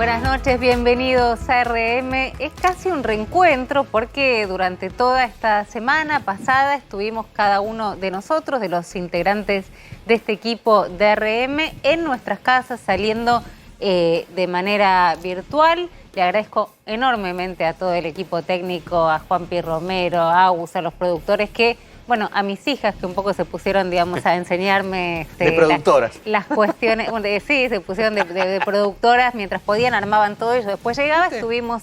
Buenas noches, bienvenidos a RM. Es casi un reencuentro porque durante toda esta semana pasada estuvimos cada uno de nosotros, de los integrantes de este equipo de RM, en nuestras casas saliendo de manera virtual. Le agradezco enormemente a todo el equipo técnico, a Juanpi Romero, a Agus, a los productores que... Bueno, a mis hijas que un poco se pusieron, digamos, a enseñarme... de productoras. Las cuestiones, sí, se pusieron de productoras, mientras podían armaban todo eso. Después llegaba, estuvimos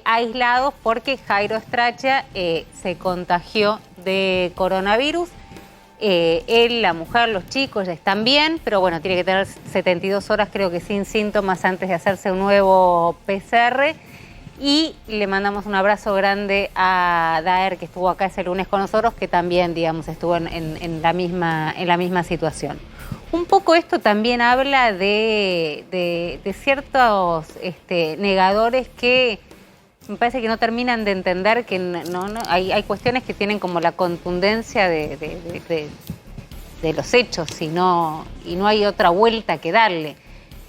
aislados porque Jairo Stracha se contagió de coronavirus. Él, la mujer, los chicos ya están bien, pero bueno, tiene que tener 72 horas, creo que sin síntomas, antes de hacerse un nuevo PCR. Y le mandamos un abrazo grande a Daer, que estuvo acá ese lunes con nosotros, que también, digamos, estuvo en la misma situación. Un poco esto también habla de ciertos negadores que me parece que no terminan de entender que hay cuestiones que tienen como la contundencia de los hechos y no hay otra vuelta que darle.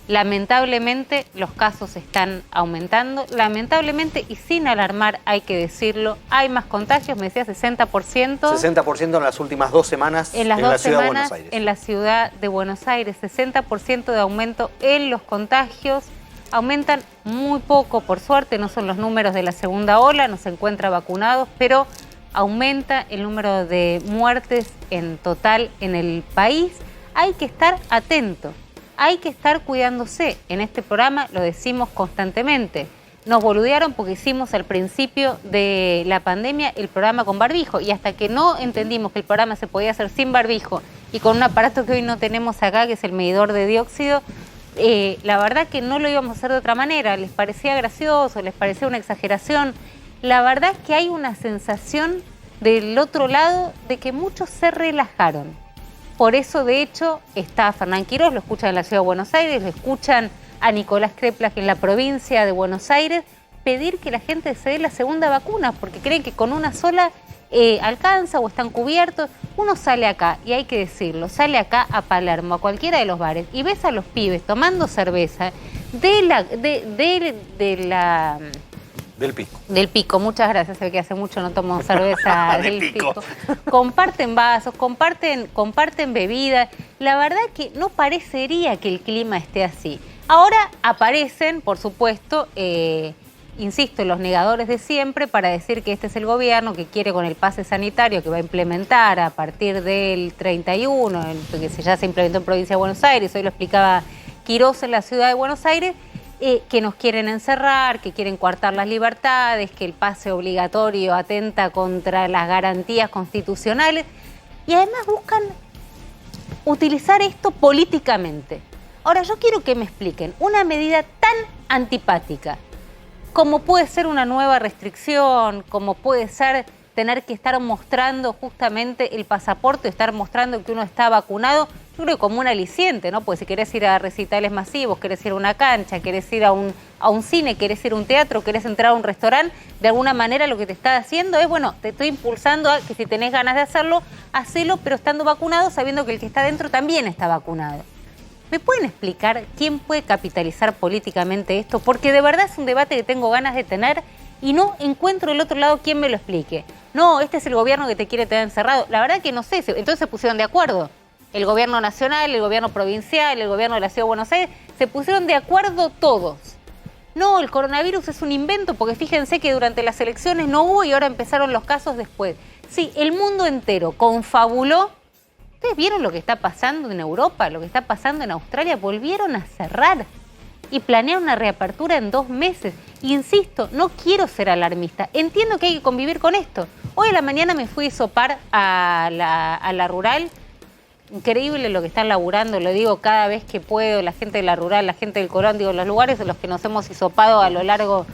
Lamentablemente los casos están aumentando, lamentablemente y sin alarmar hay que decirlo, hay más contagios, me decía 60%. 60% en las últimas 2 semanas en la ciudad de Buenos Aires. En la ciudad de Buenos Aires, 60% de aumento en los contagios, aumentan muy poco, por suerte, no son los números de la segunda ola, no se encuentra vacunados, pero aumenta el número de muertes en total en el país. Hay que estar atento. Hay que estar cuidándose. En este programa lo decimos constantemente. Nos boludearon porque hicimos al principio de la pandemia el programa con barbijo y hasta que no entendimos que el programa se podía hacer sin barbijo y con un aparato que hoy no tenemos acá, que es el medidor de dióxido, la verdad que no lo íbamos a hacer de otra manera. Les parecía gracioso, les parecía una exageración. La verdad es que hay una sensación del otro lado de que muchos se relajaron. Por eso, de hecho, está Fernán Quiroz, lo escuchan en la ciudad de Buenos Aires, lo escuchan a Nicolás Kreplach en la provincia de Buenos Aires, pedir que la gente se dé la segunda vacuna, porque creen que con una sola alcanza o están cubiertos. Uno sale acá, y hay que decirlo, sale acá a Palermo, a cualquiera de los bares, y ves a los pibes tomando cerveza Del Pico. Del Pico, muchas gracias, sé que hace mucho no tomo cerveza del Pico. Comparten vasos, comparten bebidas. La verdad que no parecería que el clima esté así. Ahora aparecen, por supuesto, insisto, los negadores de siempre para decir que este es el gobierno que quiere con el pase sanitario que va a implementar a partir del 31, que ya se implementó en provincia de Buenos Aires, hoy lo explicaba Quiroz en la ciudad de Buenos Aires, que nos quieren encerrar, que quieren coartar las libertades, que el pase obligatorio atenta contra las garantías constitucionales y además buscan utilizar esto políticamente. Ahora, yo quiero que me expliquen una medida tan antipática como puede ser una nueva restricción, como puede ser tener que estar mostrando justamente el pasaporte, estar mostrando que uno está vacunado, yo creo que como un aliciente, ¿no? Pues si querés ir a recitales masivos, querés ir a una cancha, querés ir a un cine, querés ir a un teatro, querés entrar a un restaurante, de alguna manera lo que te está haciendo es, bueno, te estoy impulsando a que si tenés ganas de hacerlo, hacelo, pero estando vacunado, sabiendo que el que está dentro también está vacunado. ¿Me pueden explicar quién puede capitalizar políticamente esto? Porque de verdad es un debate que tengo ganas de tener y no encuentro del otro lado quién me lo explique. No, este es el gobierno que te quiere tener encerrado. La verdad que no sé, entonces se pusieron de acuerdo. El gobierno nacional, el gobierno provincial, el gobierno de la ciudad de Buenos Aires, se pusieron de acuerdo todos. No, el coronavirus es un invento porque fíjense que durante las elecciones no hubo y ahora empezaron los casos después. Sí, el mundo entero confabuló. ¿Ustedes vieron lo que está pasando en Europa, lo que está pasando en Australia? Volvieron a cerrar y planean una reapertura en 2 meses. Insisto, no quiero ser alarmista. Entiendo que hay que convivir con esto. Hoy a la mañana me fui a hisopar a la rural. Increíble lo que están laburando, lo digo cada vez que puedo, la gente de la rural, la gente del Colón, digo, los lugares en los que nos hemos hisopado a lo largo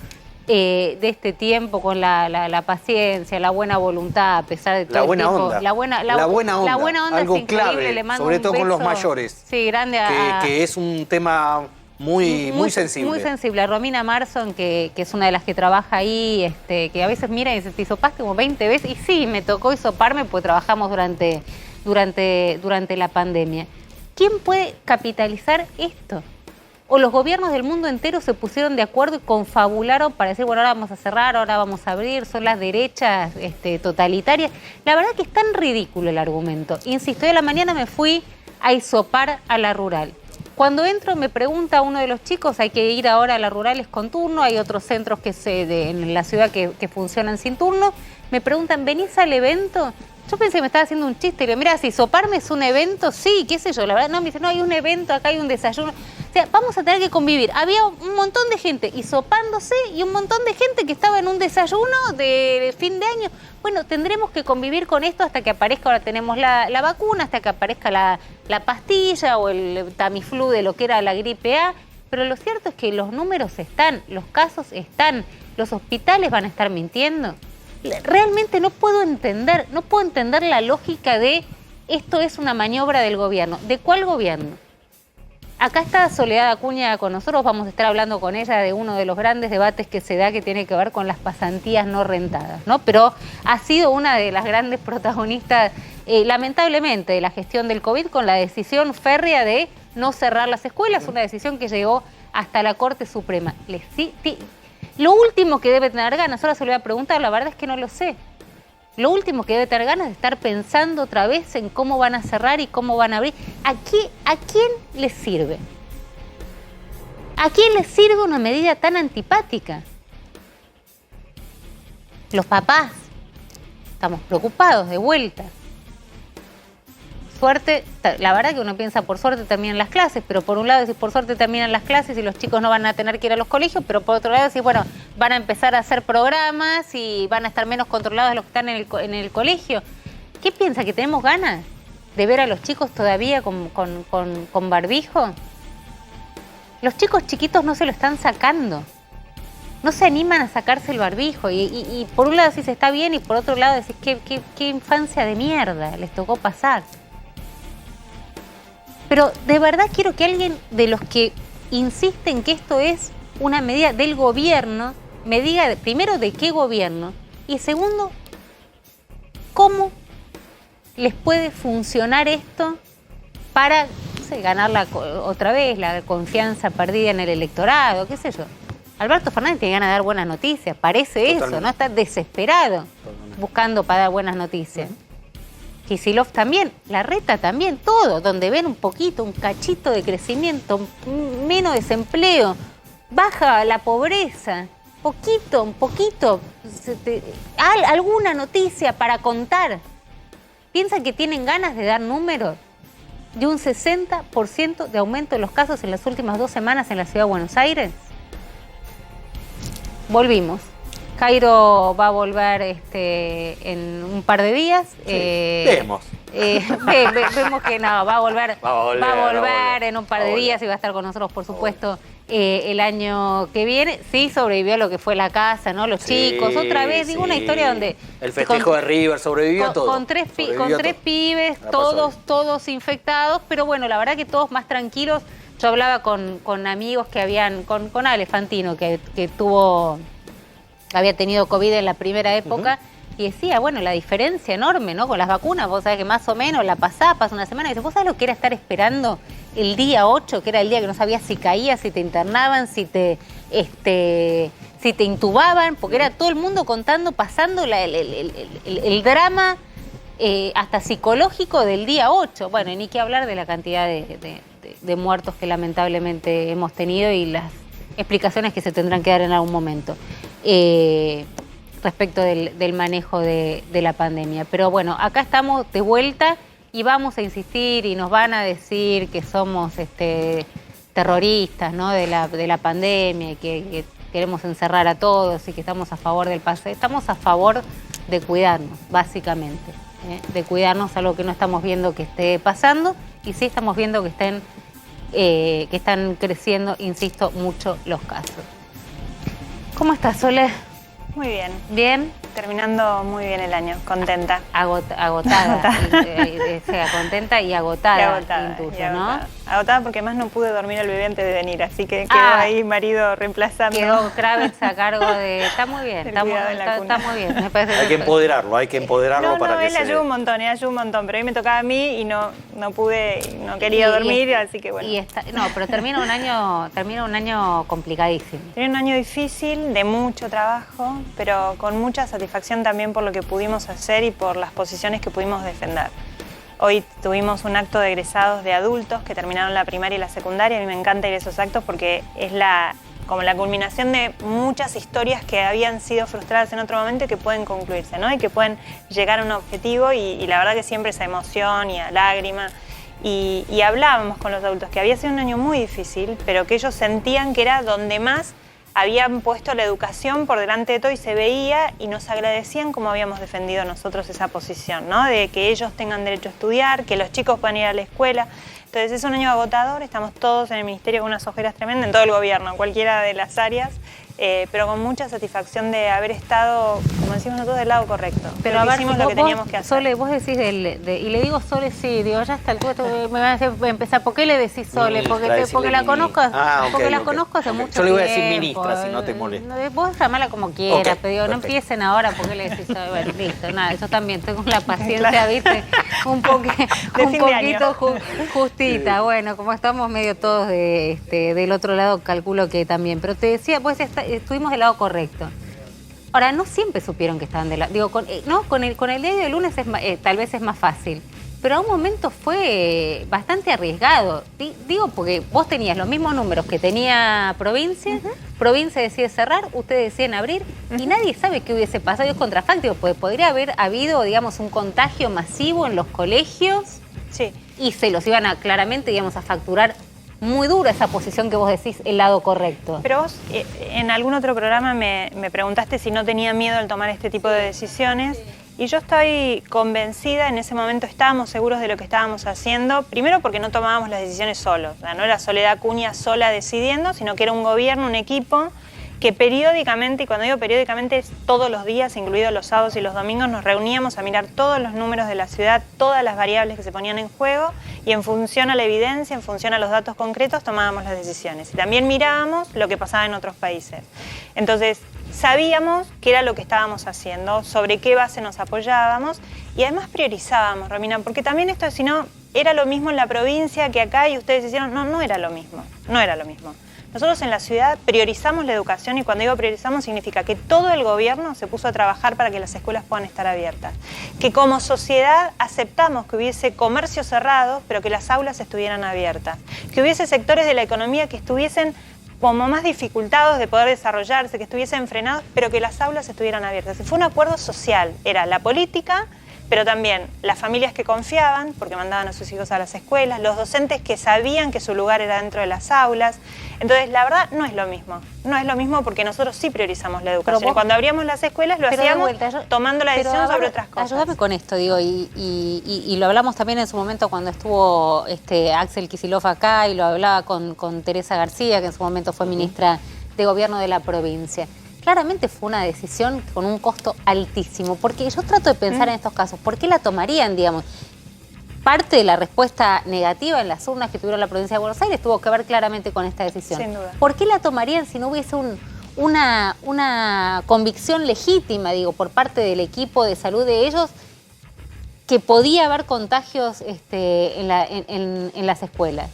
de este tiempo con la paciencia, la buena voluntad, a pesar de todo. La buena onda. La buena onda algo es increíble. clave, Le mando sobre un todo con beso, los mayores. Sí, grande que es un tema muy sensible. Muy sensible. A Romina Marson, que es una de las que trabaja ahí, que a veces mira y dice, te hisopaste como 20 veces. Y sí, me tocó hisoparme, pues trabajamos durante la pandemia. ¿Quién puede capitalizar esto? o los gobiernos del mundo entero se pusieron de acuerdo y confabularon para decir, bueno, ahora vamos a cerrar, ahora vamos a abrir, son las derechas totalitarias. La verdad que es tan ridículo el argumento. Insisto, hoy a la mañana me fui a hisopar a la rural. Cuando entro me pregunta uno de los chicos, hay que ir ahora a las rurales con turno, hay otros centros en la ciudad que funcionan sin turno, me preguntan, ¿venís al evento? Yo pensé que me estaba haciendo un chiste, y le digo, mira, si hisoparme es un evento, sí, qué sé yo, la verdad, no, me dice, no, hay un evento, acá hay un desayuno, o sea, vamos a tener que convivir. Había un montón de gente hisopándose y un montón de gente que estaba en un desayuno de fin de año. Bueno, tendremos que convivir con esto hasta que aparezca, ahora tenemos la vacuna, hasta que aparezca la pastilla o el Tamiflu de lo que era la gripe A, pero lo cierto es que los números están, los casos están, los hospitales van a estar mintiendo. Realmente no puedo entender la lógica de esto es una maniobra del gobierno. ¿De cuál gobierno? Acá está Soledad Acuña con nosotros, vamos a estar hablando con ella de uno de los grandes debates que se da que tiene que ver con las pasantías no rentadas, ¿no? Pero ha sido una de las grandes protagonistas, lamentablemente, de la gestión del COVID con la decisión férrea de no cerrar las escuelas, una decisión que llegó hasta la Corte Suprema. Lo último que debe tener ganas, ahora se lo voy a preguntar, la verdad es que no lo sé. Lo último que debe tener ganas es estar pensando otra vez en cómo van a cerrar y cómo van a abrir. ¿A quién les sirve? ¿A quién les sirve una medida tan antipática? Los papás. Estamos preocupados de vuelta. Suerte, la verdad que uno piensa por suerte terminan las clases, pero por un lado decís por suerte terminan las clases y los chicos no van a tener que ir a los colegios, pero por otro lado decís, bueno, van a empezar a hacer programas y van a estar menos controlados de los que están en el colegio. ¿Qué piensa? ¿Que tenemos ganas de ver a los chicos todavía con barbijo? Los chicos chiquitos no se lo están sacando. No se animan a sacarse el barbijo y por un lado decís está bien y por otro lado decís qué infancia de mierda les tocó pasar. Pero de verdad quiero que alguien de los que insisten que esto es una medida del gobierno, me diga primero de qué gobierno y segundo, cómo les puede funcionar esto para, no sé, ganar otra vez la confianza perdida en el electorado, qué sé yo. Alberto Fernández tiene ganas de dar buenas noticias, parece totalmente. Eso, ¿no? Está desesperado buscando para dar buenas noticias. Kicillof también, Larreta también, todo, donde ven un poquito, un cachito de crecimiento, menos desempleo, baja la pobreza, un poquito, alguna noticia para contar. ¿Piensan que tienen ganas de dar números de un 60% de aumento de los casos en las últimas 2 semanas en la ciudad de Buenos Aires? Volvimos. Cairo va a volver en un par de días. Sí, vemos. Vemos que no, va a volver en un par de días y va a estar con nosotros, por supuesto, el año que viene. Sí, sobrevivió a lo que fue la casa, ¿no? Los chicos, otra vez, digo, una historia donde... El festejo de River, sobrevivió todo. Con tres pibes, todos infectados, pero bueno, la verdad que todos más tranquilos. Yo hablaba con amigos que habían, con Ale Fantino, que había tenido COVID en la primera época, y decía, bueno, la diferencia enorme, ¿no? Con las vacunas, vos sabés que más o menos pasa una semana, y dice, ¿vos sabés lo que era estar esperando el día 8, que era el día que no sabías si caías, si te internaban, si te intubaban? Porque era todo el mundo pasando el drama hasta psicológico del día 8. Bueno, y ni que hablar de la cantidad de muertos que lamentablemente hemos tenido y las explicaciones que se tendrán que dar en algún momento respecto del manejo de la pandemia. Pero bueno, acá estamos de vuelta y vamos a insistir y nos van a decir que somos terroristas, ¿no? de la pandemia y que queremos encerrar a todos y que estamos a favor del pase. Estamos a favor de cuidarnos, básicamente, de cuidarnos, algo que no estamos viendo que esté pasando y sí estamos viendo que están creciendo, insisto, mucho los casos. ¿Cómo estás, Sole? Muy bien. ¿Bien? Terminando muy bien el año, contenta. Agotada. Contenta y agotada. Y agotada. agotada porque más no pude dormir al bebé antes de venir, así que quedó ahí marido reemplazando. Quedó Kravitz a cargo de... Está muy bien, está muy bien. Me parece hay que empoderarlo para que él ayuda un montón, pero hoy me tocaba a mí y no pude, no quería dormir, así que bueno. Pero termina un año complicadísimo. Termina un año difícil, de mucho trabajo, pero con mucha satisfacción también por lo que pudimos hacer y por las posiciones que pudimos defender. Hoy tuvimos un acto de egresados de adultos que terminaron la primaria y la secundaria. A mí me encanta ir a esos actos porque es como la culminación de muchas historias que habían sido frustradas en otro momento y que pueden concluirse, ¿no? Y que pueden llegar a un objetivo y la verdad que siempre esa emoción y a lágrima. Y hablábamos con los adultos que había sido un año muy difícil, pero que ellos sentían que era donde más habían puesto la educación por delante de todo y se veía y nos agradecían como habíamos defendido nosotros esa posición, ¿no? De que ellos tengan derecho a estudiar, que los chicos puedan ir a la escuela. Entonces es un año agotador, estamos todos en el ministerio con unas ojeras tremendas, en todo el gobierno, en cualquiera de las áreas, pero con mucha satisfacción de haber estado, como decimos nosotros, del lado correcto. Pero a ver, hicimos lo que teníamos que hacer. Sole, vos decís, y le digo Sole, sí, digo, ya está, me van a hacer empezar. ¿Por qué le decís Sole? Porque la conozco, conozco hace mucho tiempo. Yo le voy a decir ministra, si no te molesta. Vos llamala como quieras, pero digo, no empiecen ahora, ¿por qué le decís Sole? Bueno, listo, nada, yo también tengo la paciencia, ¿viste? Un poquito justita. Bueno, como estamos medio todos del otro lado, calculo que también. Pero te decía, pues estuvimos del lado correcto. Ahora, no siempre supieron que estaban del lado. Digo, con el diario de lunes tal vez es más fácil. Pero a un momento fue bastante arriesgado. Digo, porque vos tenías los mismos números que tenía provincia, provincia decide cerrar, ustedes deciden abrir, y nadie sabe qué hubiese pasado. Es contrafáctico, porque podría haber habido, digamos, un contagio masivo en los colegios. Sí. Y se los iban claramente, digamos, a facturar muy dura esa posición que vos decís, el lado correcto. Pero vos en algún otro programa me preguntaste si no tenía miedo al tomar este tipo de decisiones y yo estoy convencida, en ese momento estábamos seguros de lo que estábamos haciendo, primero porque no tomábamos las decisiones solos, o sea, no era Soledad Cunha sola decidiendo, sino que era un gobierno, un equipo que periódicamente, y cuando digo periódicamente es todos los días, incluidos los sábados y los domingos, nos reuníamos a mirar todos los números de la ciudad, todas las variables que se ponían en juego y en función a la evidencia, en función a los datos concretos, tomábamos las decisiones. Y también mirábamos lo que pasaba en otros países. Entonces, sabíamos qué era lo que estábamos haciendo, sobre qué base nos apoyábamos y además priorizábamos, Romina, porque también esto, si no, era lo mismo en la provincia que acá y ustedes hicieron, no era lo mismo, no era lo mismo. Nosotros en la ciudad priorizamos la educación y cuando digo priorizamos significa que todo el gobierno se puso a trabajar para que las escuelas puedan estar abiertas. Que como sociedad aceptamos que hubiese comercios cerrados, pero que las aulas estuvieran abiertas. Que hubiese sectores de la economía que estuviesen como más dificultados de poder desarrollarse, que estuviesen frenados, pero que las aulas estuvieran abiertas. Y fue un acuerdo social, era la política, pero también las familias que confiaban, porque mandaban a sus hijos a las escuelas, los docentes que sabían que su lugar era dentro de las aulas. Entonces, la verdad, no es lo mismo porque nosotros sí priorizamos la educación. Y cuando abríamos las escuelas lo hacíamos tomando la decisión sobre otras cosas. Ayúdame con esto, digo, y lo hablamos también en su momento cuando estuvo Axel Kicillof acá y lo hablaba con Teresa García, que en su momento fue ministra de Gobierno de la provincia. Claramente fue una decisión con un costo altísimo, porque yo trato de pensar en estos casos, ¿por qué la tomarían, digamos? Parte de la respuesta negativa en las urnas que tuvieron la provincia de Buenos Aires tuvo que ver claramente con esta decisión. Sin duda. ¿Por qué la tomarían si no hubiese una convicción legítima, digo, por parte del equipo de salud de ellos, que podía haber contagios en las escuelas?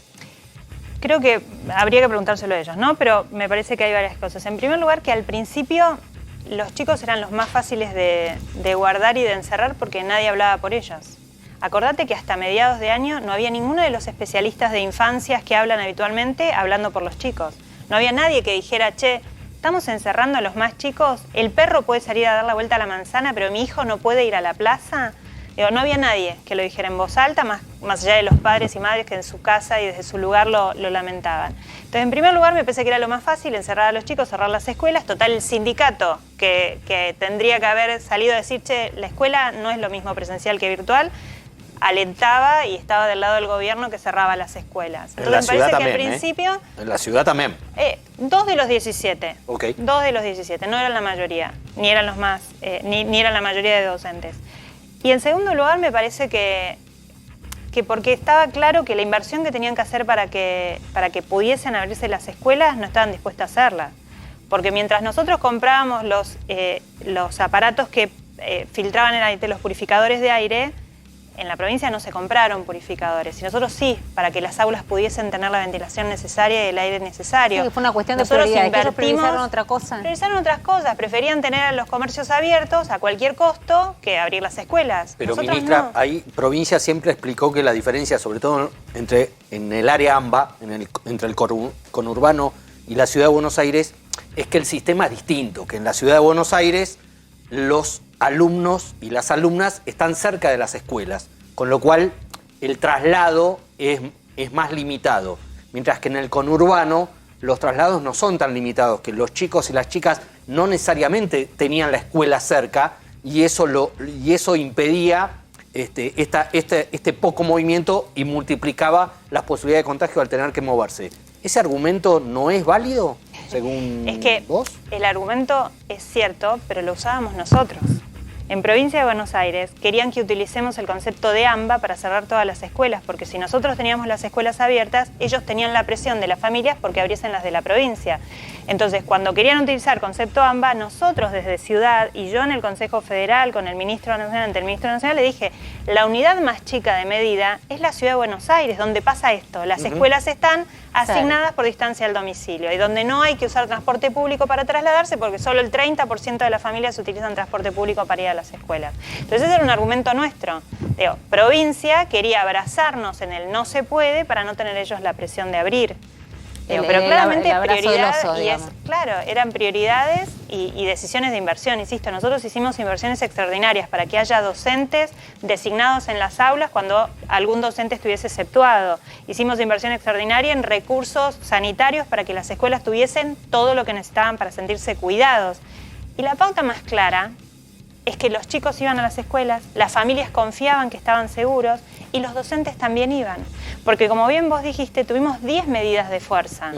Creo que habría que preguntárselo a ellos, ¿no? Pero me parece que hay varias cosas. En primer lugar, que al principio los chicos eran los más fáciles de guardar y de encerrar porque nadie hablaba por ellos. Acordate que hasta mediados de año no había ninguno de los especialistas de infancias que hablan habitualmente hablando por los chicos. No había nadie que dijera, che, estamos encerrando a los más chicos, el perro puede salir a dar la vuelta a la manzana, pero mi hijo no puede ir a la plaza. Digo, no había nadie que lo dijera en voz alta, más allá de los padres y madres que en su casa y desde su lugar lo lamentaban. Entonces, en primer lugar, me pensé que era lo más fácil, encerrar a los chicos, cerrar las escuelas. Total, el sindicato que tendría que haber salido a decir, che, la escuela no es lo mismo presencial que virtual, alentaba y estaba del lado del gobierno que cerraba las escueras. Entonces, me parece que al principio... En la ciudad también. 2 de los 17. Okay. 2 de los 17, no eran la mayoría, ni eran los más, ni eran la mayoría de docentes. Y en segundo lugar, me parece que que porque estaba claro que la inversión que tenían que hacer para que pudiesen abrirse las escuelas no estaban dispuestas a hacerla. Porque mientras nosotros comprábamos los aparatos que filtraban el aire, los purificadores de aire, en la provincia no se compraron purificadores. Y nosotros sí, para que las aulas pudiesen tener la ventilación necesaria y el aire necesario. Sí, fue una cuestión de prioridades. Ellos priorizaron otra cosa. Priorizaron otras cosas. Preferían tener a los comercios abiertos a cualquier costo que abrir las escuelas. Pero nosotros ministra, no. ahí provincia siempre explicó que la diferencia, sobre todo en el área AMBA, entre el conurbano y la ciudad de Buenos Aires, es que el sistema es distinto, que en la ciudad de Buenos Aires los alumnos y las alumnas están cerca de las escuelas, con lo cual el traslado es más limitado, mientras que en el conurbano los traslados no son tan limitados, que los chicos y las chicas no necesariamente tenían la escuela cerca y eso impedía este poco movimiento y multiplicaba las posibilidades de contagio al tener que moverse. ¿Ese argumento no es válido, según vos? Es que el argumento es cierto, pero lo usábamos nosotros. En Provincia de Buenos Aires querían que utilicemos el concepto de AMBA para cerrar todas las escuelas, porque si nosotros teníamos las escuelas abiertas, ellos tenían la presión de las familias porque abriesen las de la provincia. Entonces, cuando querían utilizar concepto AMBA, nosotros desde Ciudad y yo en el Consejo Federal con el Ministro Nacional, ante el Ministro Nacional, le dije, la unidad más chica de medida es la Ciudad de Buenos Aires, donde pasa esto. Las escuelas están asignadas por distancia al domicilio y donde no hay que usar transporte público para trasladarse porque solo el 30% de las familias utilizan transporte público para ir a las escuelas. Entonces ese era un argumento nuestro. Digo, provincia quería abrazarnos en el no se puede para no tener ellos la presión de abrir. Pero claramente eran prioridades y decisiones de inversión. Insisto, nosotros hicimos inversiones extraordinarias para que haya docentes designados en las aulas cuando algún docente estuviese exceptuado. Hicimos inversión extraordinaria en recursos sanitarios para que las escuelas tuviesen todo lo que necesitaban para sentirse cuidados. Y la pauta más clara es que los chicos iban a las escuelas, las familias confiaban que estaban seguros y los docentes también iban. Porque como bien vos dijiste, tuvimos 10 medidas de fuerza.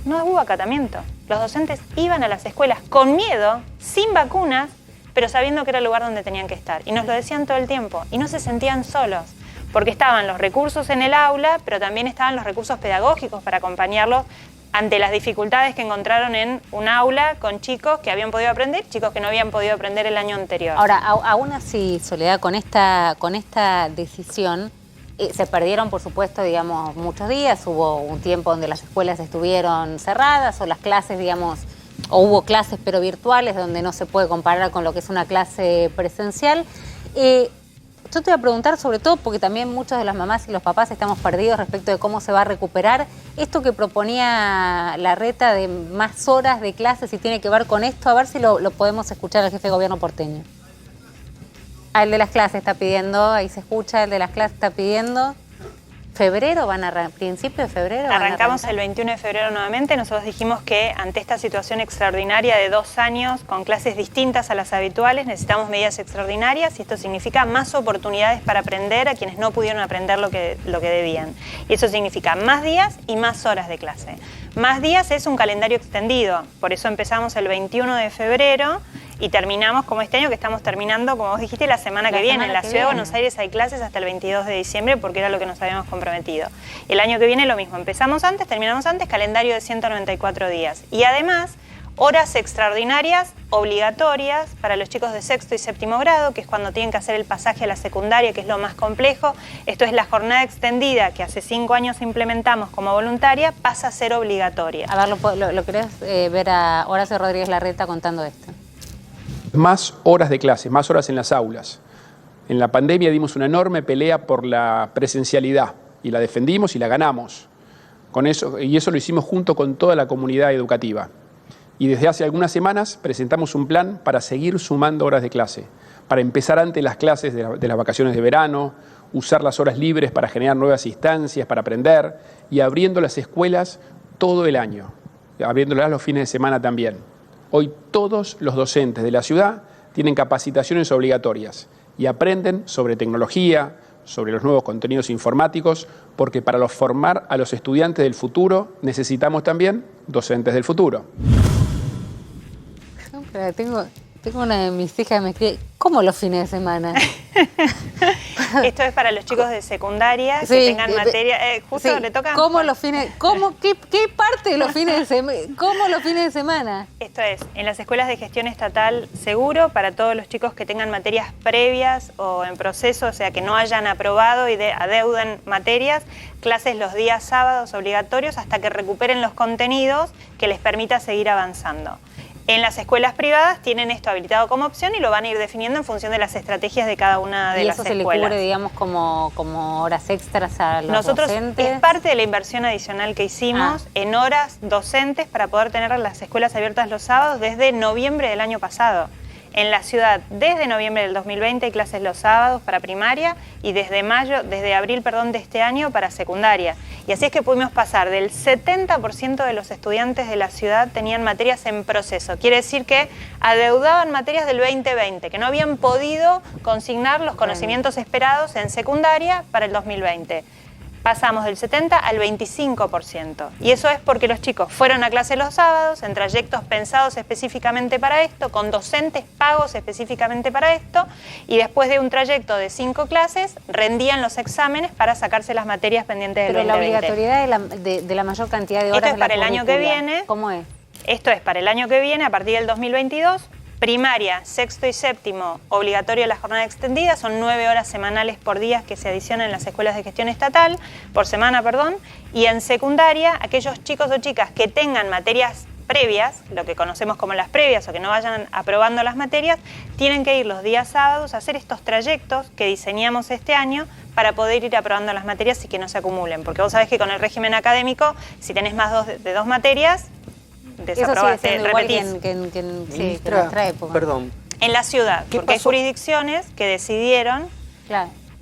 No hubo acatamiento. Los docentes iban a las escuelas con miedo, sin vacunas, pero sabiendo que era el lugar donde tenían que estar. Y nos lo decían todo el tiempo. Y no se sentían solos. Porque estaban los recursos en el aula, pero también estaban los recursos pedagógicos para acompañarlos ante las dificultades que encontraron en un aula con chicos que habían podido aprender, chicos que no habían podido aprender el año anterior. Ahora, aún así, Soledad, con esta decisión, se perdieron, por supuesto, digamos, muchos días. Hubo un tiempo donde las escuelas estuvieron cerradas o las clases, digamos, o hubo clases pero virtuales donde no se puede comparar con lo que es una clase presencial. Yo te voy a preguntar sobre todo porque también muchas de las mamás y los papás estamos perdidos respecto de cómo se va a recuperar. Esto que proponía Larreta de más horas de clases y tiene que ver con esto, a ver si lo podemos escuchar al jefe de gobierno porteño. El de las clases está pidiendo, ahí se escucha, el de las clases está pidiendo. ¿Febrero van a principio de febrero? Arrancamos el 21 de febrero nuevamente. Nosotros dijimos que ante esta situación extraordinaria de 2 años, con clases distintas a las habituales, necesitamos medidas extraordinarias y esto significa más oportunidades para aprender a quienes no pudieron aprender lo que debían. Y eso significa más días y más horas de clase. Más días es un calendario extendido, por eso empezamos el 21 de febrero y terminamos como este año, que estamos terminando, como vos dijiste, la semana que viene. En la Ciudad de Buenos Aires hay clases hasta el 22 de diciembre porque era lo que nos habíamos comprometido. El año que viene lo mismo, empezamos antes, terminamos antes, calendario de 194 días. Y además, horas extraordinarias obligatorias para los chicos de 6º y 7º grado, que es cuando tienen que hacer el pasaje a la secundaria, que es lo más complejo. Esto es la jornada extendida que hace 5 años implementamos como voluntaria, pasa a ser obligatoria. A ver, ¿lo querés ver a Horacio Rodríguez Larreta contando esto? Más horas de clase, más horas en las aulas. En la pandemia dimos una enorme pelea por la presencialidad y la defendimos y la ganamos. Y eso lo hicimos junto con toda la comunidad educativa. Y desde hace algunas semanas presentamos un plan para seguir sumando horas de clase, para empezar antes las clases de las vacaciones de verano, usar las horas libres para generar nuevas instancias, para aprender, y abriendo las escuelas todo el año, abriéndolas los fines de semana también. Hoy todos los docentes de la ciudad tienen capacitaciones obligatorias y aprenden sobre tecnología, sobre los nuevos contenidos informáticos, porque para formar a los estudiantes del futuro necesitamos también docentes del futuro. Tengo una de mis hijas que me escribe, ¿cómo los fines de semana? Esto es para los chicos de secundaria que tengan materia. Justo sí. le toca. ¿Cómo los fines? ¿Qué parte de los fines de semana? ¿Cómo los fines de semana? Esto es, en las escuelas de gestión estatal seguro para todos los chicos que tengan materias previas o en proceso, o sea, que no hayan aprobado y adeuden materias, clases los días sábados obligatorios hasta que recuperen los contenidos que les permita seguir avanzando. En las escuelas privadas tienen esto habilitado como opción y lo van a ir definiendo en función de las estrategias de cada una de las escuelas. ¿Y eso se le cubre, digamos, como horas extras a los Nosotros docentes? Es parte de la inversión adicional que hicimos en horas docentes para poder tener las escuelas abiertas los sábados desde noviembre del año pasado. En la ciudad, desde noviembre del 2020 hay clases los sábados para primaria y desde abril de este año para secundaria. Y así es que pudimos pasar del 70% de los estudiantes de la ciudad tenían materias en proceso. Quiere decir que adeudaban materias del 2020, que no habían podido consignar los conocimientos esperados en secundaria para el 2020. Pasamos del 70 al 25%. Y eso es porque los chicos fueron a clase los sábados, en trayectos pensados específicamente para esto, con docentes pagos específicamente para esto, y después de un trayecto de 5 clases, rendían los exámenes para sacarse las materias pendientes del 2020. Pero la obligatoriedad de la mayor cantidad de horas esto es para el año que viene. ¿Cómo es? Esto es para el año que viene, a partir del 2022. Primaria, sexto y séptimo, obligatorio la jornada extendida, son 9 horas semanales por día que se adicionan en las escuelas de gestión estatal, por semana, y en secundaria, aquellos chicos o chicas que tengan materias previas, lo que conocemos como las previas, o que no vayan aprobando las materias, tienen que ir los días sábados a hacer estos trayectos que diseñamos este año para poder ir aprobando las materias y que no se acumulen, porque vos sabés que con el régimen académico, si tenés más de dos materias, desaprobaste, repetís. Que en nuestra época. Perdón. En la ciudad, porque hay jurisdicciones que decidieron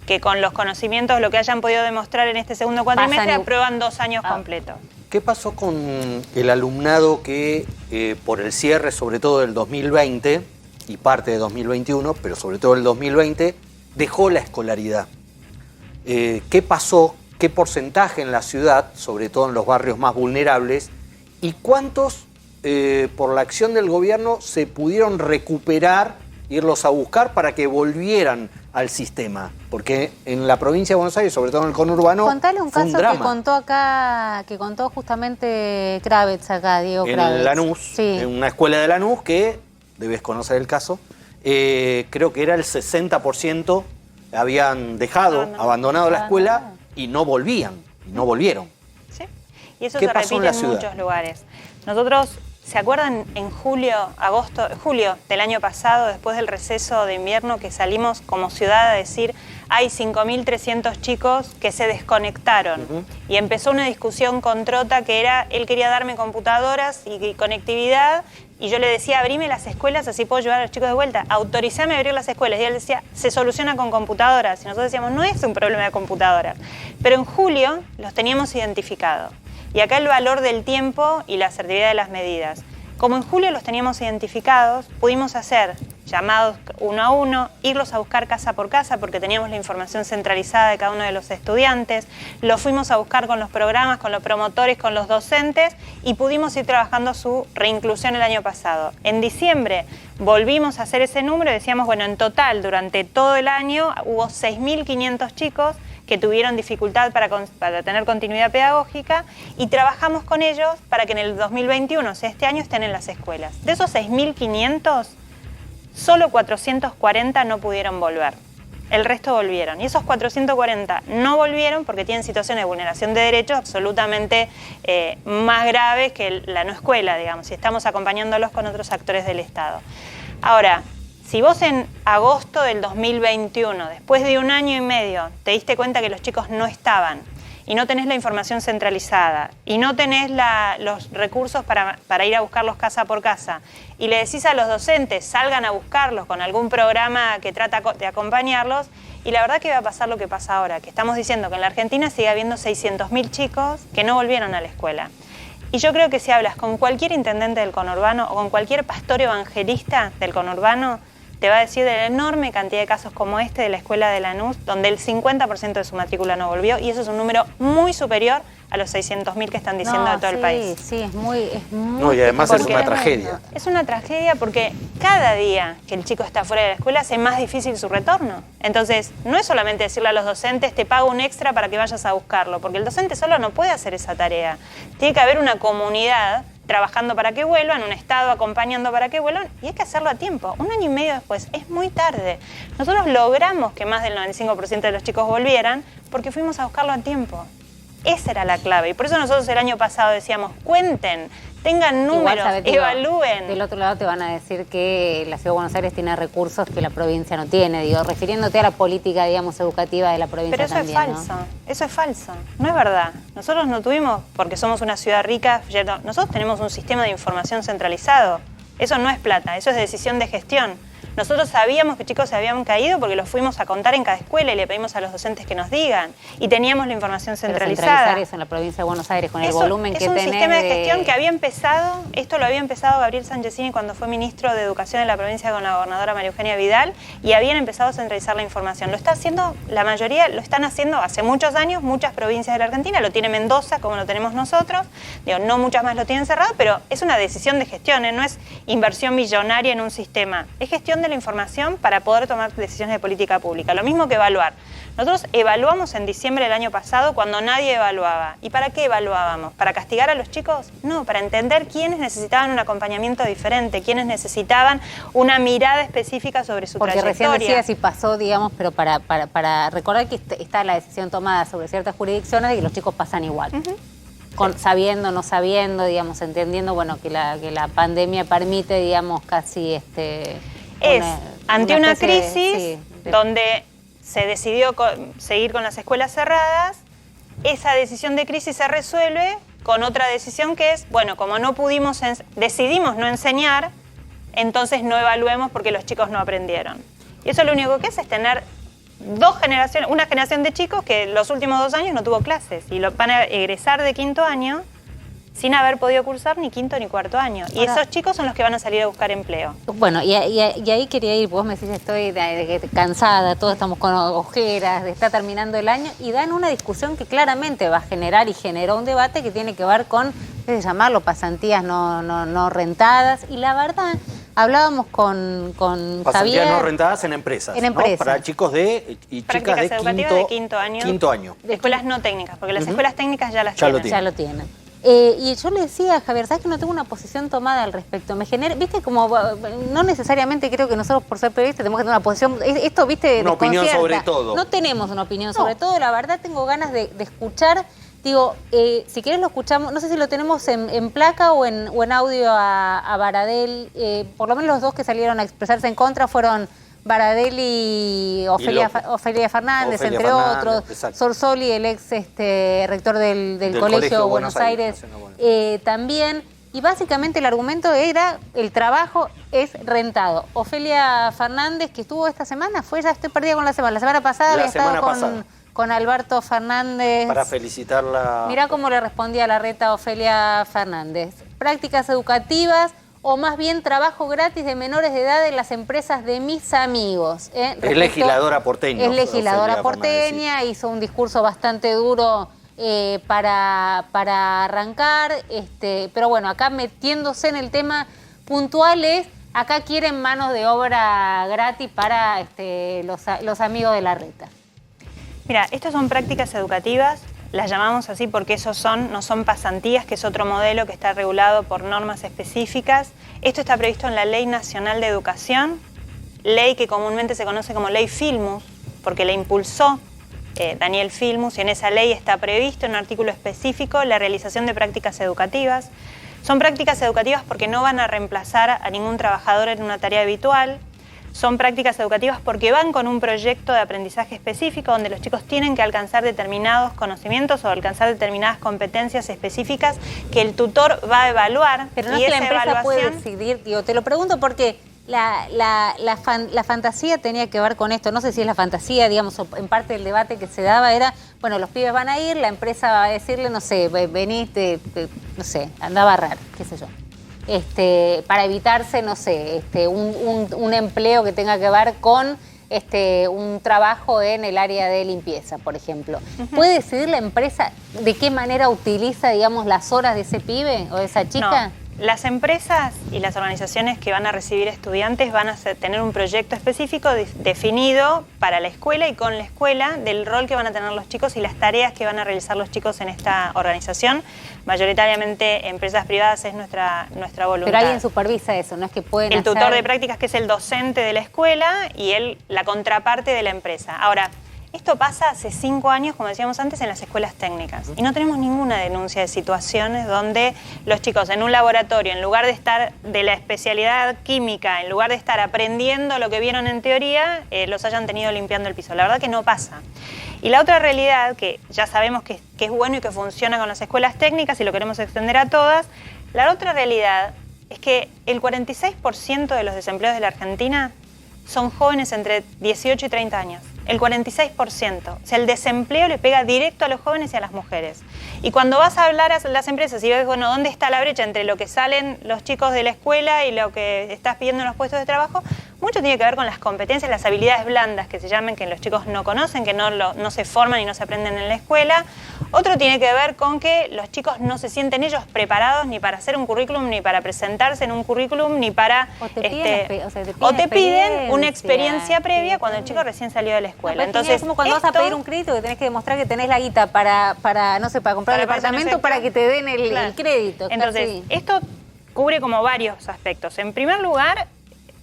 que con los conocimientos, lo que hayan podido demostrar en este segundo cuatrimestre, aprueban 2 años completos. ¿Qué pasó con el alumnado que por el cierre, sobre todo del 2020 y parte de 2021, pero sobre todo el 2020, dejó la escolaridad? ¿Qué pasó? ¿Qué porcentaje en la ciudad, sobre todo en los barrios más vulnerables? ¿Y cuántos, por la acción del gobierno, se pudieron recuperar, irlos a buscar para que volvieran al sistema? Porque en la provincia de Buenos Aires, sobre todo en el conurbano, contale un fue caso drama. que contó justamente Kravets acá, Diego Kravets. En Lanús, sí. En una escuela de Lanús que, debes conocer el caso, creo que era el 60% habían abandonado la escuela y no volvían, no volvieron. Sí. Y eso se repite en muchos lugares. Nosotros, ¿se acuerdan en julio del año pasado, después del receso de invierno, que salimos como ciudad a decir hay 5.300 chicos que se desconectaron? Y empezó una discusión con Trota que era, él quería darme computadoras y conectividad, y yo le decía, abrime las escuelas, así puedo llevar a los chicos de vuelta. Autorizame a abrir las escuelas. Y él decía, se soluciona con computadoras. Y nosotros decíamos, no es un problema de computadoras. Pero en julio los teníamos identificados. Y acá el valor del tiempo y la asertividad de las medidas. Como en julio los teníamos identificados, pudimos hacer llamados 1 a 1, irlos a buscar casa por casa porque teníamos la información centralizada de cada uno de los estudiantes, los fuimos a buscar con los programas, con los promotores, con los docentes y pudimos ir trabajando su reinclusión el año pasado. En diciembre volvimos a hacer ese número y decíamos, bueno, en total durante todo el año hubo 6.500 chicos que tuvieron dificultad para tener continuidad pedagógica y trabajamos con ellos para que en el 2021, o sea, este año, estén en las escuelas. De esos 6.500, solo 440 no pudieron volver. El resto volvieron. Y esos 440 no volvieron porque tienen situaciones de vulneración de derechos absolutamente más graves que la no escuela, digamos, y estamos acompañándolos con otros actores del Estado. Ahora, si vos en agosto del 2021, después de 1 año y medio, te diste cuenta que los chicos no estaban y no tenés la información centralizada y no tenés los recursos para ir a buscarlos casa por casa y le decís a los docentes, salgan a buscarlos con algún programa que trata de acompañarlos, y la verdad que va a pasar lo que pasa ahora, que estamos diciendo que en la Argentina sigue habiendo 600.000 chicos que no volvieron a la escuela. Y yo creo que si hablas con cualquier intendente del conurbano o con cualquier pastor evangelista del conurbano, te va a decir de la enorme cantidad de casos como este de la escuela de Lanús, donde el 50% de su matrícula no volvió, y eso es un número muy superior a los 600.000 que están diciendo de todo el país. Sí, es muy... No, y además es una tragedia. Es una tragedia porque cada día que el chico está fuera de la escuela hace más difícil su retorno. Entonces, no es solamente decirle a los docentes, te pago un extra para que vayas a buscarlo, porque el docente solo no puede hacer esa tarea. Tiene que haber una comunidad trabajando para que vuelvan, un Estado acompañando para que vuelvan, y hay que hacerlo a tiempo. 1 año y medio después, es muy tarde. Nosotros logramos que más del 95% de los chicos volvieran porque fuimos a buscarlo a tiempo. Esa era la clave, y por eso nosotros el año pasado decíamos, cuenten, tengan números, evalúen. Del otro lado te van a decir que la Ciudad de Buenos Aires tiene recursos que la provincia no tiene, digo, refiriéndote a la política, digamos, educativa de la provincia. Pero eso también, es falso, ¿no? Eso es falso, no es verdad. Nosotros no tuvimos, porque somos una ciudad rica, nosotros tenemos un sistema de información centralizado. Eso no es plata, eso es decisión de gestión. Nosotros sabíamos que chicos se habían caído porque los fuimos a contar en cada escuela y le pedimos a los docentes que nos digan. Y teníamos la información centralizada. Pero centralizar eso en la provincia de Buenos Aires con el volumen que tenés. Es un sistema de gestión que había empezado, esto lo había empezado Gabriel Sanchezini cuando fue ministro de Educación en la provincia con la gobernadora María Eugenia Vidal, y habían empezado a centralizar la información. Lo está haciendo, la mayoría lo están haciendo hace muchos años, muchas provincias de la Argentina, lo tiene Mendoza como lo tenemos nosotros, digo, no muchas más lo tienen cerrado, pero es una decisión de gestión, no es inversión millonaria en un sistema, es gestión de la información para poder tomar decisiones de política pública. Lo mismo que evaluar. Nosotros evaluamos en diciembre del año pasado cuando nadie evaluaba. ¿Y para qué evaluábamos? ¿Para castigar a los chicos? No, para entender quiénes necesitaban un acompañamiento diferente, quiénes necesitaban una mirada específica sobre su trayectoria. Porque recién decías y pasó, digamos, pero para recordar que está la decisión tomada sobre ciertas jurisdicciones de que los chicos pasan igual. Sabiendo, no sabiendo, digamos, entendiendo, bueno, que la pandemia permite, digamos, casi ante una crisis donde se decidió seguir con las escuelas cerradas, esa decisión de crisis se resuelve con otra decisión que es, bueno, como no pudimos, decidimos no enseñar, entonces no evaluemos porque los chicos no aprendieron. Y eso lo único que es tener una generación de chicos que los últimos 2 años no tuvo clases y van a egresar de 5º año sin haber podido cursar ni 5º ni 4º año. Y esos chicos son los que van a salir a buscar empleo. Bueno, y ahí quería ir, vos me decís, estoy cansada, todos estamos con ojeras, está terminando el año, y dan una discusión que claramente va a generar y generó un debate que tiene que ver con, llamarlo, pasantías no rentadas, y la verdad, hablábamos con pasantías Javier... no rentadas en empresas, en empresas, ¿no? Para chicos y chicas de quinto año. Quinto año. De escuelas no técnicas, porque las escuelas técnicas ya lo tienen. Y yo le decía a Javier, ¿sabes que no tengo una posición tomada al respecto? Me genera, viste, como no necesariamente creo que nosotros por ser periodistas tenemos que tener una posición, esto, viste, una opinión sobre todo. No tenemos una opinión sobre todo, la verdad tengo ganas de escuchar, digo, si querés lo escuchamos, no sé si lo tenemos en placa o en audio a Baradel, por lo menos los dos que salieron a expresarse en contra fueron Baradel y Ofelia Fernández, entre otros, exacto. Sorsoli, el ex rector del Colegio Buenos Aires, también. Y básicamente el argumento era, el trabajo es rentado. Ofelia Fernández, que estuvo esta semana, ya estoy perdida con la semana pasada había estado con Alberto Fernández. Para felicitarla. Mirá cómo le respondía a la reta Ofelia Fernández. Prácticas educativas, o más bien trabajo gratis de menores de edad en las empresas de mis amigos. Es legisladora porteña. Es legisladora porteña, hizo un discurso bastante duro para arrancar, pero bueno, acá metiéndose en el tema puntuales, acá quieren manos de obra gratis para los amigos de la reta. Mira, estas son prácticas educativas. Las llamamos así porque no son pasantías, que es otro modelo que está regulado por normas específicas. Esto está previsto en la Ley Nacional de Educación, ley que comúnmente se conoce como Ley Filmus, porque la impulsó Daniel Filmus, y en esa ley está previsto en un artículo específico la realización de prácticas educativas. Son prácticas educativas porque no van a reemplazar a ningún trabajador en una tarea habitual. Son prácticas educativas porque van con un proyecto de aprendizaje específico donde los chicos tienen que alcanzar determinados conocimientos o alcanzar determinadas competencias específicas que el tutor va a evaluar. Pero no es que la empresa puede decidir, digo, te lo pregunto porque la fantasía tenía que ver con esto. No sé si es la fantasía, digamos, o en parte del debate que se daba era, bueno, los pibes van a ir, la empresa va a decirle, no sé, venís, no sé, andá a barrer, qué sé yo. para evitarse, no sé, un empleo que tenga que ver con un trabajo en el área de limpieza, por ejemplo. ¿Puede decidir la empresa de qué manera utiliza, digamos, las horas de ese pibe o de esa chica? No. Las empresas y las organizaciones que van a recibir estudiantes van a tener un proyecto específico definido para la escuela y con la escuela del rol que van a tener los chicos y las tareas que van a realizar los chicos en esta organización. Mayoritariamente empresas privadas es nuestra voluntad. Pero alguien supervisa eso, no es que pueden El tutor de prácticas, que es el docente de la escuela, y la contraparte de la empresa. Ahora, esto pasa hace 5 años, como decíamos antes, en las escuelas técnicas. Y no tenemos ninguna denuncia de situaciones donde los chicos en un laboratorio, en lugar de estar de la especialidad química, en lugar de estar aprendiendo lo que vieron en teoría, los hayan tenido limpiando el piso. La verdad que no pasa. Y la otra realidad, que ya sabemos que es bueno y que funciona con las escuelas técnicas y lo queremos extender a todas, la otra realidad es que el 46% de los desempleados de la Argentina son jóvenes entre 18 y 30 años. El 46%. O sea, el desempleo le pega directo a los jóvenes y a las mujeres. Y cuando vas a hablar a las empresas y ves, bueno, ¿dónde está la brecha entre lo que salen los chicos de la escuela y lo que estás pidiendo en los puestos de trabajo? Mucho tiene que ver con las competencias, las habilidades blandas que se llaman, que los chicos no conocen, que no se forman y no se aprenden en la escuela. Otro tiene que ver con que los chicos no se sienten ellos preparados ni para hacer un currículum, ni para presentarse en un currículum, ni para... O te piden una experiencia previa cuando el chico recién salió de la escuela. Entonces, es como cuando vas a pedir un crédito que tenés que demostrar que tenés la guita para no sé, para comprar el departamento, para que te den el crédito. Entonces, esto cubre como varios aspectos. En primer lugar,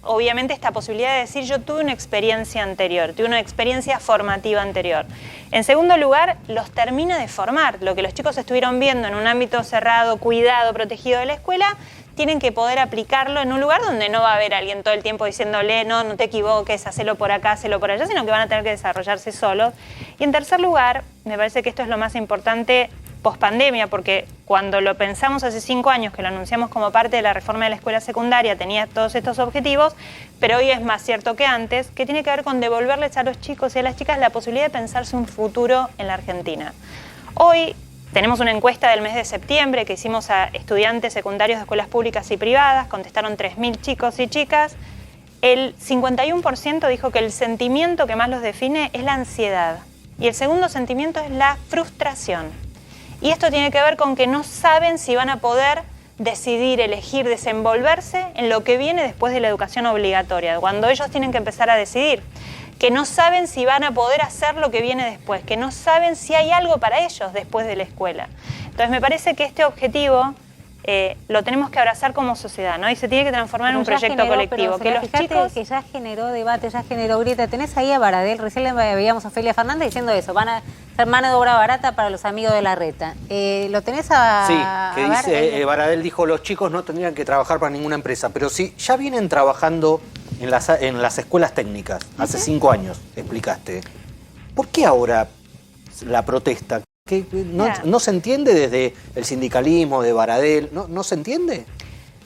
obviamente esta posibilidad de decir yo tuve una experiencia anterior, tuve una experiencia formativa anterior. En segundo lugar, los termina de formar. Lo que los chicos estuvieron viendo en un ámbito cerrado, cuidado, protegido de la escuela, tienen que poder aplicarlo en un lugar donde no va a haber alguien todo el tiempo diciéndole no te equivoques, hacelo por acá, hacelo por allá, sino que van a tener que desarrollarse solos. Y en tercer lugar, me parece que esto es lo más importante pospandemia, porque cuando lo pensamos hace 5 años, que lo anunciamos como parte de la reforma de la escuela secundaria, tenía todos estos objetivos, pero hoy es más cierto que antes, que tiene que ver con devolverles a los chicos y a las chicas la posibilidad de pensarse un futuro en la Argentina. Hoy tenemos una encuesta del mes de septiembre que hicimos a estudiantes secundarios de escuelas públicas y privadas, contestaron 3.000 chicos y chicas. El 51% dijo que el sentimiento que más los define es la ansiedad y el segundo sentimiento es la frustración. Y esto tiene que ver con que no saben si van a poder decidir, elegir, desenvolverse en lo que viene después de la educación obligatoria, cuando ellos tienen que empezar a decidir, que no saben si van a poder hacer lo que viene después, que no saben si hay algo para ellos después de la escuela. Entonces me parece que este objetivo lo tenemos que abrazar como sociedad, ¿no? Y se tiene que transformar en un proyecto colectivo. Que los chicos... que ya generó debate, ya generó grieta. Tenés ahí a Baradel, recién le veíamos a Ofelia Fernández diciendo eso, van a ser mano de obra barata para los amigos de la reta. ¿Lo tenés a...? Sí, que dice, Baradel dijo, los chicos no tendrían que trabajar para ninguna empresa, pero sí, ya vienen trabajando en las escuelas técnicas, hace 5 años, explicaste. ¿Por qué ahora la protesta? ¿Que no se entiende desde el sindicalismo de Baradel? ¿No se entiende?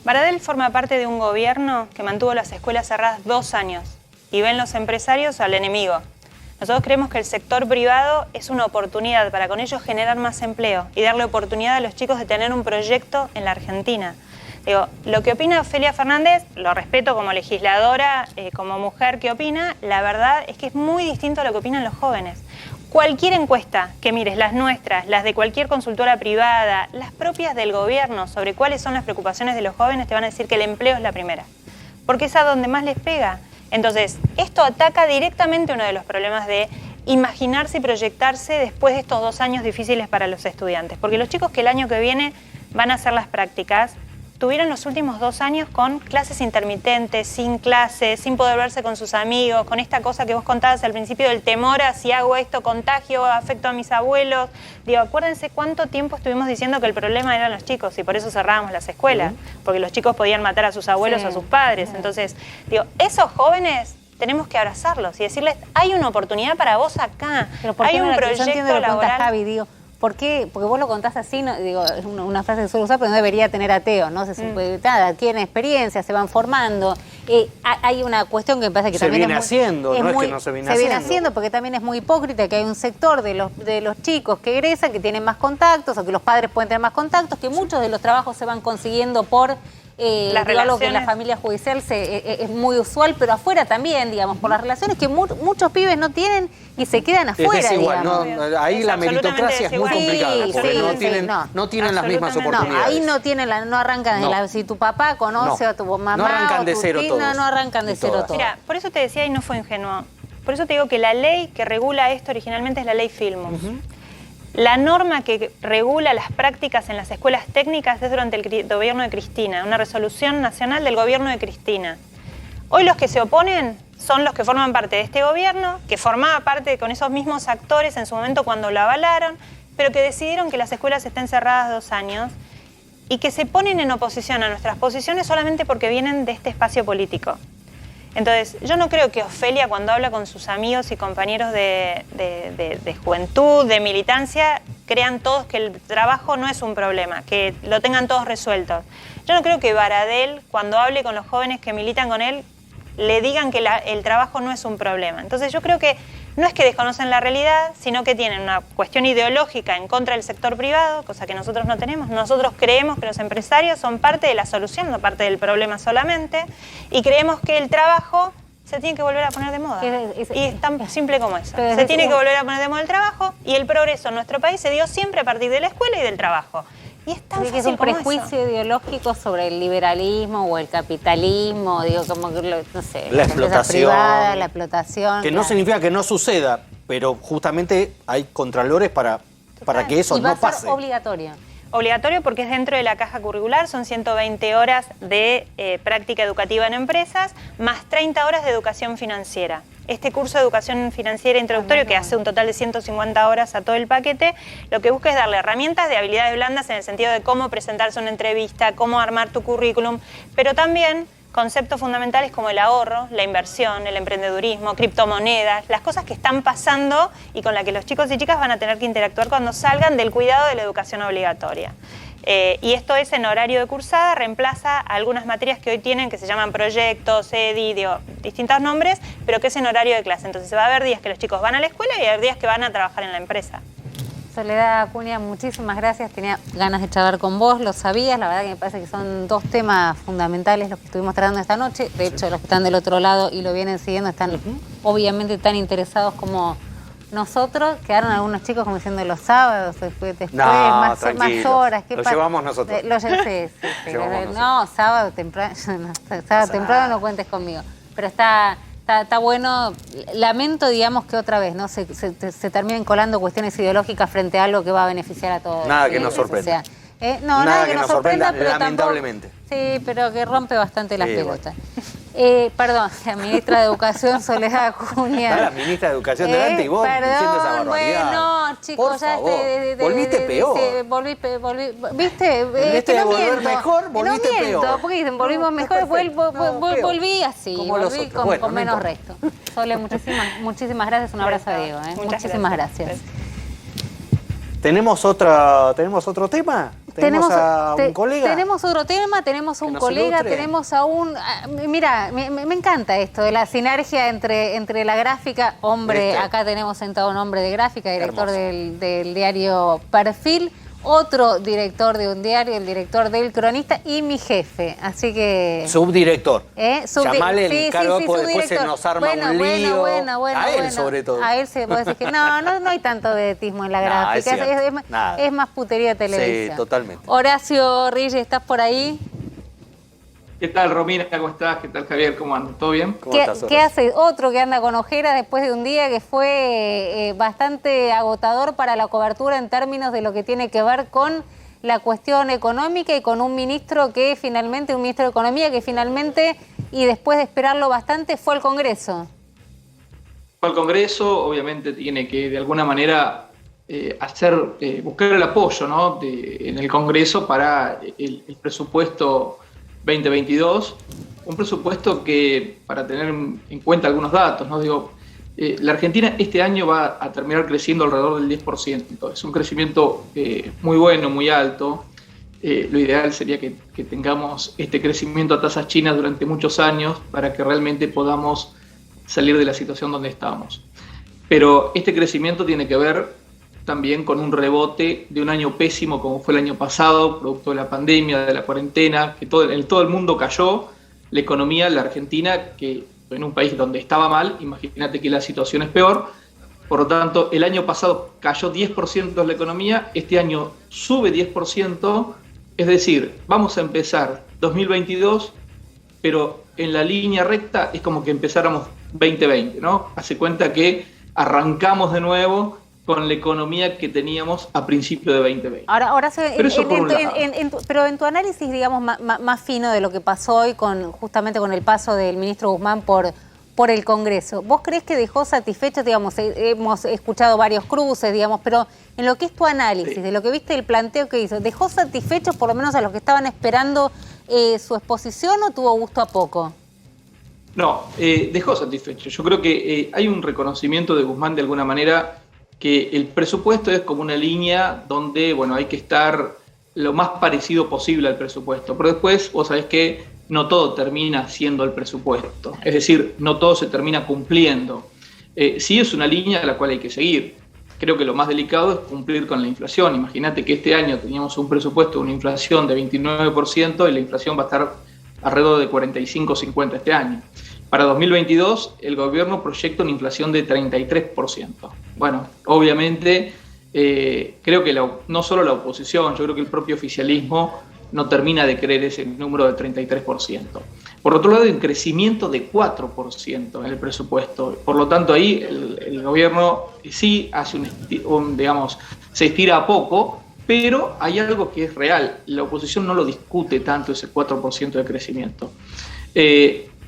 Baradel forma parte de un gobierno que mantuvo las escuelas cerradas 2 años y ven los empresarios al enemigo. Nosotros creemos que el sector privado es una oportunidad para con ellos generar más empleo y darle oportunidad a los chicos de tener un proyecto en la Argentina. Digo, lo que opina Ofelia Fernández, lo respeto como legisladora, como mujer que opina, la verdad es que es muy distinto a lo que opinan los jóvenes. Cualquier encuesta que mires, las nuestras, las de cualquier consultora privada, las propias del gobierno, sobre cuáles son las preocupaciones de los jóvenes, te van a decir que el empleo es la primera, porque es a donde más les pega. Entonces, esto ataca directamente uno de los problemas de imaginarse y proyectarse después de estos 2 años difíciles para los estudiantes, porque los chicos que el año que viene van a hacer las prácticas, tuvieron los últimos 2 años con clases intermitentes, sin clases, sin poder verse con sus amigos, con esta cosa que vos contabas al principio del temor a si hago esto, contagio, afecto a mis abuelos. Digo, acuérdense cuánto tiempo estuvimos diciendo que el problema eran los chicos y por eso cerrábamos las escuelas, porque los chicos podían matar a sus abuelos o a sus padres. Entonces, digo, esos jóvenes tenemos que abrazarlos y decirles, hay una oportunidad para vos acá, hay un proyecto laboral. Javi, digo, ¿por qué? Porque vos lo contás así, no, digo, es una frase que suelo usar, pero no debería tener ateo, ¿no? Nada, adquieren experiencia, se van formando. Hay una cuestión que me parece que se también viene haciendo, no es que no se viene haciendo. Se viene haciendo porque también es muy hipócrita que hay un sector de los chicos que egresan, que tienen más contactos, o que los padres pueden tener más contactos, que muchos de los trabajos se van consiguiendo por Las algo que en la relaciones. familia judicial es muy usual, pero afuera también, digamos, por las relaciones que muchos pibes no tienen y se quedan afuera, Es desigual, digamos. ¿no? Ahí Es la absolutamente meritocracia es muy desigual. complicada, Sí, porque sí, no sí, tienen, no. no tienen las mismas Absolutamente. oportunidades. Ahí no arrancan de No. si tu papá conoce No. a tu mamá No arrancan o de tu cero tía, todos. no arrancan de Ni cero todas. todos. Mira, por eso te decía y no fue ingenuo. Por eso te digo que la ley que regula esto originalmente es la ley Filmus. La norma que regula las prácticas en las escuelas técnicas es durante el gobierno de Cristina, una resolución nacional del gobierno de Cristina. Hoy los que se oponen son los que forman parte de este gobierno, que formaba parte con esos mismos actores en su momento cuando lo avalaron, pero que decidieron que las escuelas estén cerradas 2 años y que se ponen en oposición a nuestras posiciones solamente porque vienen de este espacio político. Entonces, yo no creo que Ofelia, cuando habla con sus amigos y compañeros de juventud, de militancia, crean todos que el trabajo no es un problema, que lo tengan todos resueltos. Yo no creo que Baradel, cuando hable con los jóvenes que militan con él, le digan que el trabajo no es un problema. Entonces, yo creo que no es que desconocen la realidad, sino que tienen una cuestión ideológica en contra del sector privado, cosa que nosotros no tenemos. Nosotros creemos que los empresarios son parte de la solución, no parte del problema solamente, y creemos que el trabajo se tiene que volver a poner de moda. Y es tan simple como eso. Se tiene que volver a poner de moda el trabajo, y el progreso en nuestro país se dio siempre a partir de la escuela y del trabajo. Y es tan Así que es fácil un como prejuicio eso. ideológico sobre el liberalismo o el capitalismo, digo, como que, no sé, La empresa explotación. privada, la explotación. Que no claro. significa que no suceda, pero justamente hay contralores para que eso Y va no a ser pase. obligatorio. Obligatorio porque es dentro de la caja curricular, son 120 horas de práctica educativa en empresas, más 30 horas de educación financiera. Este curso de educación financiera introductorio, que hace un total de 150 horas a todo el paquete, lo que busca es darle herramientas de habilidades blandas en el sentido de cómo presentarse a una entrevista, cómo armar tu currículum, pero también conceptos fundamentales como el ahorro, la inversión, el emprendedurismo, criptomonedas, las cosas que están pasando y con las que los chicos y chicas van a tener que interactuar cuando salgan del cuidado de la educación obligatoria. Y esto es en horario de cursada, reemplaza algunas materias que hoy tienen que se llaman proyectos, EDI, distintos nombres, pero que es en horario de clase. Entonces va a haber días que los chicos van a la escuela y va a haber días que van a trabajar en la empresa. Soledad Acuña, muchísimas gracias. Tenía ganas de charlar con vos, lo sabías. La verdad que me parece que son 2 temas fundamentales los que estuvimos tratando esta noche. De hecho, los que están del otro lado y lo vienen siguiendo están obviamente tan interesados como nosotros. Quedaron algunos chicos como diciendo los sábados, después No, más tranquilos. horas. ¿Qué Lo pasa? llevamos nosotros. Sí. Llevamos nosotros. No, sábado temprano, sábado temprano no cuentes conmigo. Pero está bueno. Lamento, digamos, que otra vez no se terminen colando cuestiones ideológicas frente a algo que va a beneficiar a todos. Nada que nos sorprenda. No, nada que nos sorprenda, pero lamentablemente. Sí, pero que rompe bastante las Sí, pelotas. Perdón, la ministra de Educación, Soledad Acuña. Está la ministra de Educación delante y vos diciendo esa barbaridad. Bueno, chicos, Por ya favor. Volviste peor. Volví, ¿viste? En vez de volver mejor, volviste no miento, peor. porque dicen, volvimos No, mejor, está perfecto. No, peor. volví así, Como los volví otros. con, Bueno, con no menos importa. resto. Sole, muchísimas gracias, un abrazo a Diego. Muchas Muchísimas gracias. ¿Tenemos otro tema? ¿Tenemos a un colega? Tenemos otro tema, tenemos un nos colega, ilustre. tenemos a un... Mira, me encanta esto de la sinergia entre la gráfica. Hombre, ¿Viste? acá tenemos sentado un hombre de gráfica, director Hermoso. del diario Perfil, otro director de un diario, el director del Cronista y mi jefe. Así que... Subdirector. Sí, Llamale el cargo, sí, pues después se subdirector. nos arma un lío. A él, sobre todo. A él se puede decir que no hay tanto vedetismo en la No, gráfica. es cierto. Nada. Es más putería de televisión. Sí, totalmente. Horacio Reyes, ¿estás por ahí? ¿Qué tal, Romina? ¿Cómo estás? ¿Qué tal, Javier? ¿Cómo andas? ¿Todo bien? ¿Cómo estás, ¿Qué Horacio? hace otro que anda con ojeras después de un día que fue bastante agotador para la cobertura en términos de lo que tiene que ver con la cuestión económica y con un ministro de Economía que finalmente, y después de esperarlo bastante, fue al Congreso? Al Congreso, obviamente, tiene que, de alguna manera, buscar el apoyo, ¿no? en el Congreso para el presupuesto 2022, un presupuesto que, para tener en cuenta algunos datos, ¿no? La Argentina este año va a terminar creciendo alrededor del 10%, entonces un crecimiento muy bueno, muy alto. Lo ideal sería que tengamos este crecimiento a tasas chinas durante muchos años para que realmente podamos salir de la situación donde estamos. Pero este crecimiento tiene que ver también con un rebote de un año pésimo como fue el año pasado, producto de la pandemia, de la cuarentena, que todo el mundo cayó. La economía, la Argentina, que en un país donde estaba mal, imagínate que la situación es peor. Por lo tanto, el año pasado cayó 10% la economía, este año sube 10%, es decir, vamos a empezar 2022, pero en la línea recta es como que empezáramos 2020, ¿no? Hace cuenta que arrancamos de nuevo con la economía que teníamos a principio de 2020. Ahora Pero en tu análisis, digamos, más fino de lo que pasó hoy justamente con el paso del ministro Guzmán por el Congreso, ¿vos creés que dejó satisfechos, digamos, hemos escuchado varios cruces, digamos, pero en lo que es tu análisis, de lo que viste, el planteo que hizo, ¿dejó satisfechos por lo menos a los que estaban esperando su exposición o tuvo gusto a poco? No, dejó satisfecho. Yo creo que hay un reconocimiento de Guzmán de alguna manera que el presupuesto es como una línea donde, bueno, hay que estar lo más parecido posible al presupuesto. Pero después, vos sabés que no todo termina siendo el presupuesto. Es decir, no todo se termina cumpliendo. Sí es una línea a la cual hay que seguir. Creo que lo más delicado es cumplir con la inflación. Imagínate que este año teníamos un presupuesto, una inflación de 29% y la inflación va a estar alrededor de 45-50 este año. Para 2022, el gobierno proyecta una inflación de 33%. Bueno, obviamente, creo que no solo la oposición, yo creo que el propio oficialismo no termina de creer ese número del 33%. Por otro lado, hay un crecimiento de 4% en el presupuesto. Por lo tanto, ahí el gobierno sí hace digamos, se estira a poco, pero hay algo que es real. La oposición no lo discute tanto, ese 4% de crecimiento.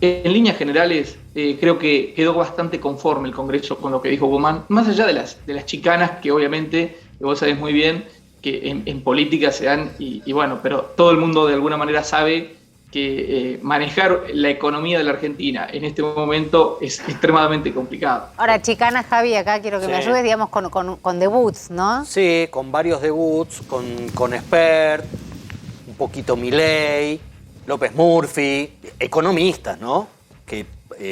En líneas generales, creo que quedó bastante conforme el Congreso con lo que dijo Guzmán, más allá de las chicanas que obviamente, que vos sabés muy bien, que en política se dan, y bueno, pero todo el mundo de alguna manera sabe que manejar la economía de la Argentina en este momento es extremadamente complicado. Ahora, chicana, Javi, acá quiero que me ayudes, digamos, con debuts, ¿no? Sí, con varios debuts, con Spert, un poquito Milei, López Murphy, economistas, ¿no? Que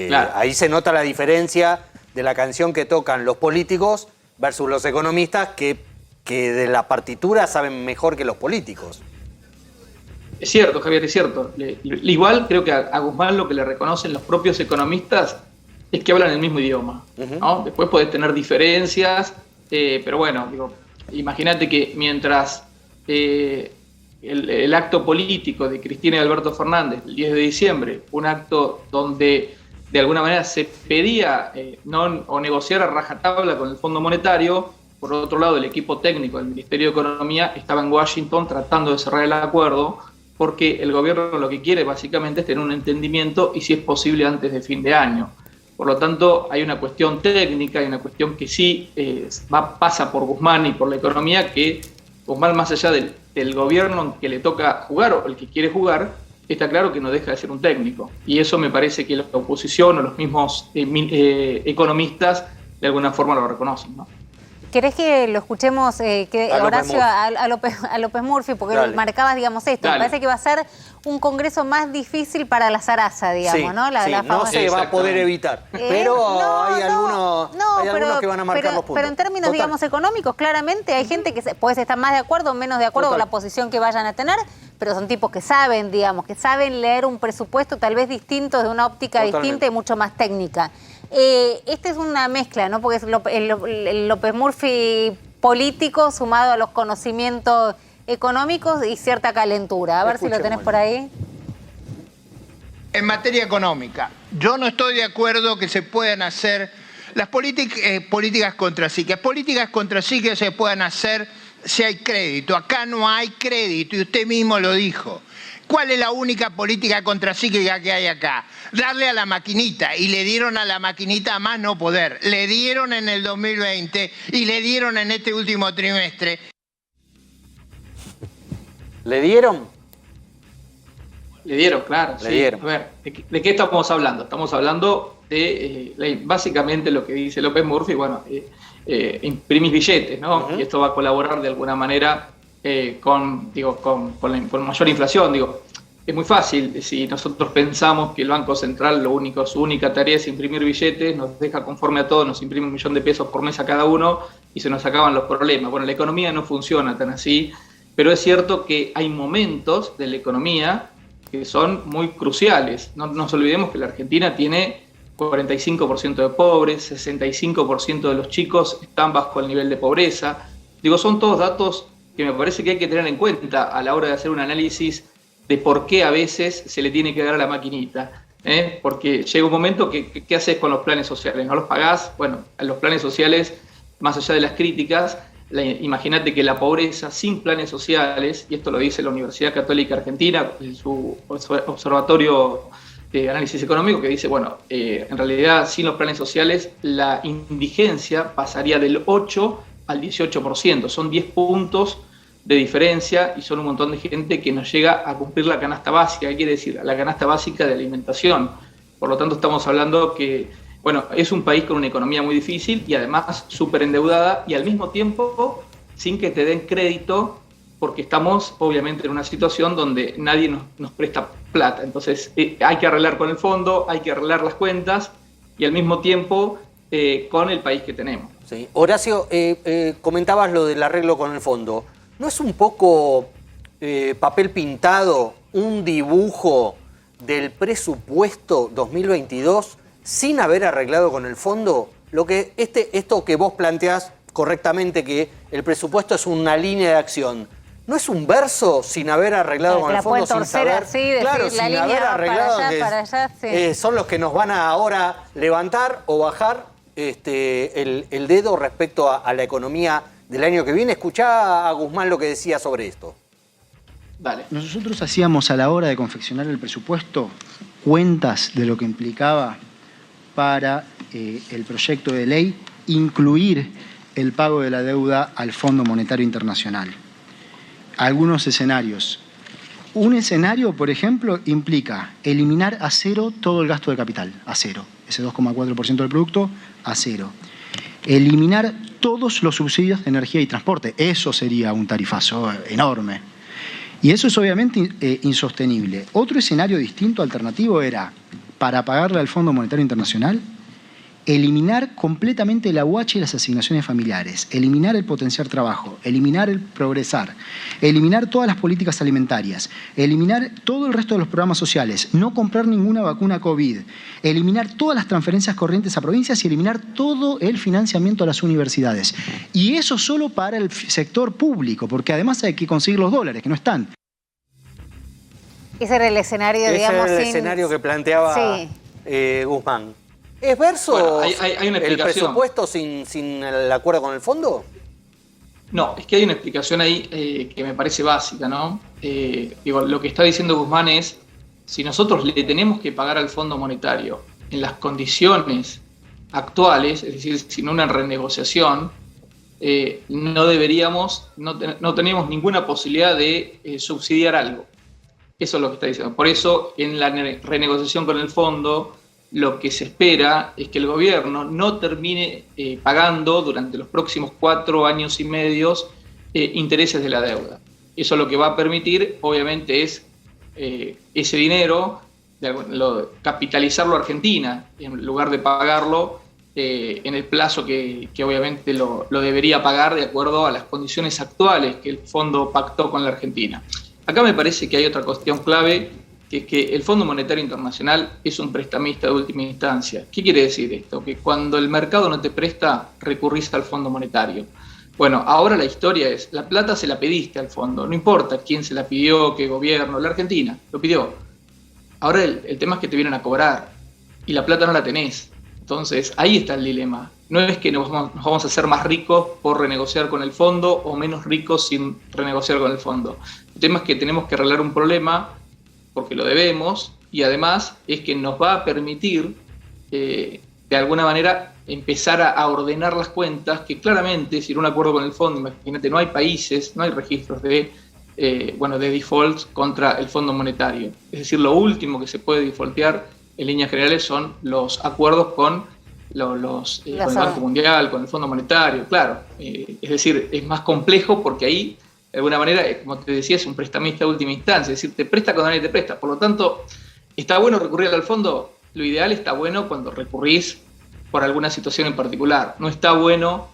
claro. Ahí se nota la diferencia de la canción que tocan los políticos versus los economistas que de la partitura saben mejor que los políticos. Es cierto, Javier, es cierto. Igual creo que a Guzmán lo que le reconocen los propios economistas es que hablan el mismo idioma, ¿no? Después podés tener diferencias, pero bueno, digo, imagínate que mientras el acto político de Cristina y Alberto Fernández el 10 de diciembre, un acto donde de alguna manera se pedía o negociar a rajatabla con el Fondo Monetario, por otro lado el equipo técnico del Ministerio de Economía estaba en Washington tratando de cerrar el acuerdo, porque el gobierno lo que quiere básicamente es tener un entendimiento y si es posible antes de fin de año. Por lo tanto, hay una cuestión técnica, hay una cuestión que sí pasa por Guzmán y por la economía, que Guzmán, más allá del gobierno que le toca jugar o el que quiere jugar, está claro que no deja de ser un técnico. Y eso me parece que la oposición o los mismos economistas de alguna forma lo reconocen, ¿no? ¿Querés que lo escuchemos, Horacio, a López Murphy? Porque Dale. marcabas, digamos, esto. Dale. Me parece que va a ser un congreso más difícil para la zaraza, digamos, Sí, ¿no? no se va a poder evitar, pero hay algunos que van a marcar los puntos. Pero en términos, Total. digamos, económicos, claramente hay gente que puede estar más de acuerdo o menos de acuerdo con la posición que vayan a tener, pero son tipos que saben, digamos, que saben leer un presupuesto tal vez distinto, de una óptica distinta y mucho más técnica. Esta es una mezcla, ¿no? Porque es el López Murphy político sumado a los conocimientos económicos y cierta calentura. A ver si lo tenés por ahí. En materia económica, yo no estoy de acuerdo que se puedan hacer las políticas contracíclicas. Políticas contracíclicas se puedan hacer si hay crédito. Acá no hay crédito y usted mismo lo dijo. ¿Cuál es la única política contracíclica que hay acá? Darle a la maquinita, y le dieron a la maquinita a más no poder. Le dieron en el 2020 y le dieron en este último trimestre. ¿Le dieron? Le dieron, claro. Le dieron. A ver, ¿de qué estamos hablando? Estamos hablando de básicamente lo que dice López Murphy, bueno, imprimís billetes, ¿no? Y esto va a colaborar de alguna manera con mayor inflación. es muy fácil. Si nosotros pensamos que el Banco Central su única tarea es imprimir billetes, nos deja conforme a todos, nos imprime 1 millón de pesos por mes a cada uno y se nos acaban los problemas. Bueno, la economía no funciona tan así, pero es cierto que hay momentos de la economía que son muy cruciales. No nos olvidemos que la Argentina tiene 45% de pobres, 65% de los chicos están bajo el nivel de pobreza. Digo, son todos datos que me parece que hay que tener en cuenta a la hora de hacer un análisis de por qué a veces se le tiene que dar a la maquinita. Porque llega un momento que ¿qué haces con los planes sociales? ¿No los pagás? Bueno, los planes sociales, más allá de las críticas, imagínate que la pobreza sin planes sociales, y esto lo dice la Universidad Católica Argentina, en su observatorio de análisis económico, que dice, bueno, en realidad sin los planes sociales la indigencia pasaría del 8 al 18%, son 10 puntos de diferencia y son un montón de gente que no llega a cumplir la canasta básica. ¿Qué quiere decir? La canasta básica de alimentación. Por lo tanto, estamos hablando que, bueno, es un país con una economía muy difícil y además súper endeudada y al mismo tiempo sin que te den crédito, porque estamos obviamente en una situación donde nadie nos presta plata. Entonces hay que arreglar con el fondo, hay que arreglar las cuentas y al mismo tiempo con el país que tenemos. Sí. Horacio, comentabas lo del arreglo con el fondo. ¿No es un poco papel pintado, un dibujo del presupuesto 2022 sin haber arreglado con el fondo? Esto que vos planteás correctamente, que el presupuesto es una línea de acción, ¿no es un verso sin haber arreglado con el fondo? Sin saber, así, decir, claro, la línea haber va arreglado, para allá, sí. Son los que nos van a ahora levantar o bajar el dedo respecto a la economía del año que viene. Escuchá a Guzmán lo que decía sobre esto. Dale. Nosotros hacíamos a la hora de confeccionar el presupuesto cuentas de lo que implicaba para el proyecto de ley incluir el pago de la deuda al Fondo Monetario Internacional. Algunos escenarios. Un escenario, por ejemplo, implica eliminar a cero todo el gasto de capital, a cero. Ese 2,4% del producto, a cero. Eliminar todos los subsidios de energía y transporte. Eso sería un tarifazo enorme. Y eso es obviamente insostenible. Otro escenario distinto, alternativo, era, para pagarle al Fondo Monetario Internacional, eliminar completamente el aguache y las asignaciones familiares, eliminar el potenciar trabajo, eliminar el progresar, eliminar todas las políticas alimentarias, eliminar todo el resto de los programas sociales, no comprar ninguna vacuna COVID, eliminar todas las transferencias corrientes a provincias y eliminar todo el financiamiento a las universidades. Y eso solo para el sector público, porque además hay que conseguir los dólares, que no están. Ese era el escenario, digamos. Ese era el escenario que planteaba Guzmán. ¿Es verso bueno, hay una el presupuesto sin el acuerdo con el fondo? No, es que hay una explicación ahí que me parece básica, ¿no? Lo que está diciendo Guzmán es, si nosotros le tenemos que pagar al Fondo Monetario en las condiciones actuales, es decir, sin una renegociación, no tenemos ninguna posibilidad de subsidiar algo. Eso es lo que está diciendo. Por eso, en la renegociación con el fondo, lo que se espera es que el gobierno no termine pagando durante los próximos 4 años y medio intereses de la deuda. Eso lo que va a permitir, obviamente, es ese dinero, capitalizarlo a Argentina, en lugar de pagarlo en el plazo que obviamente lo debería pagar de acuerdo a las condiciones actuales que el fondo pactó con la Argentina. Acá me parece que hay otra cuestión clave, que es que el Fondo Monetario Internacional es un prestamista de última instancia. ¿Qué quiere decir esto? Que cuando el mercado no te presta, recurrís al Fondo Monetario. Bueno, ahora la historia es, la plata se la pediste al fondo, no importa quién se la pidió, qué gobierno, la Argentina lo pidió. Ahora el tema es que te vienen a cobrar y la plata no la tenés. Entonces ahí está el dilema. No es que nos vamos a hacer más ricos por renegociar con el fondo o menos ricos sin renegociar con el fondo. El tema es que tenemos que arreglar un problema porque lo debemos, y además es que nos va a permitir, de alguna manera, empezar a ordenar las cuentas, que claramente, sin un acuerdo con el fondo, imagínate, no hay países, no hay registros de defaults contra el Fondo Monetario. Es decir, lo último que se puede defaultear, en líneas generales, son los acuerdos con el Banco Mundial, con el Fondo Monetario, claro. Es decir, es más complejo porque ahí de alguna manera, como te decía, es un prestamista de última instancia, es decir, te presta cuando nadie te presta. Por lo tanto, ¿está bueno recurrir al fondo? Lo ideal está bueno cuando recurrís por alguna situación en particular. No está bueno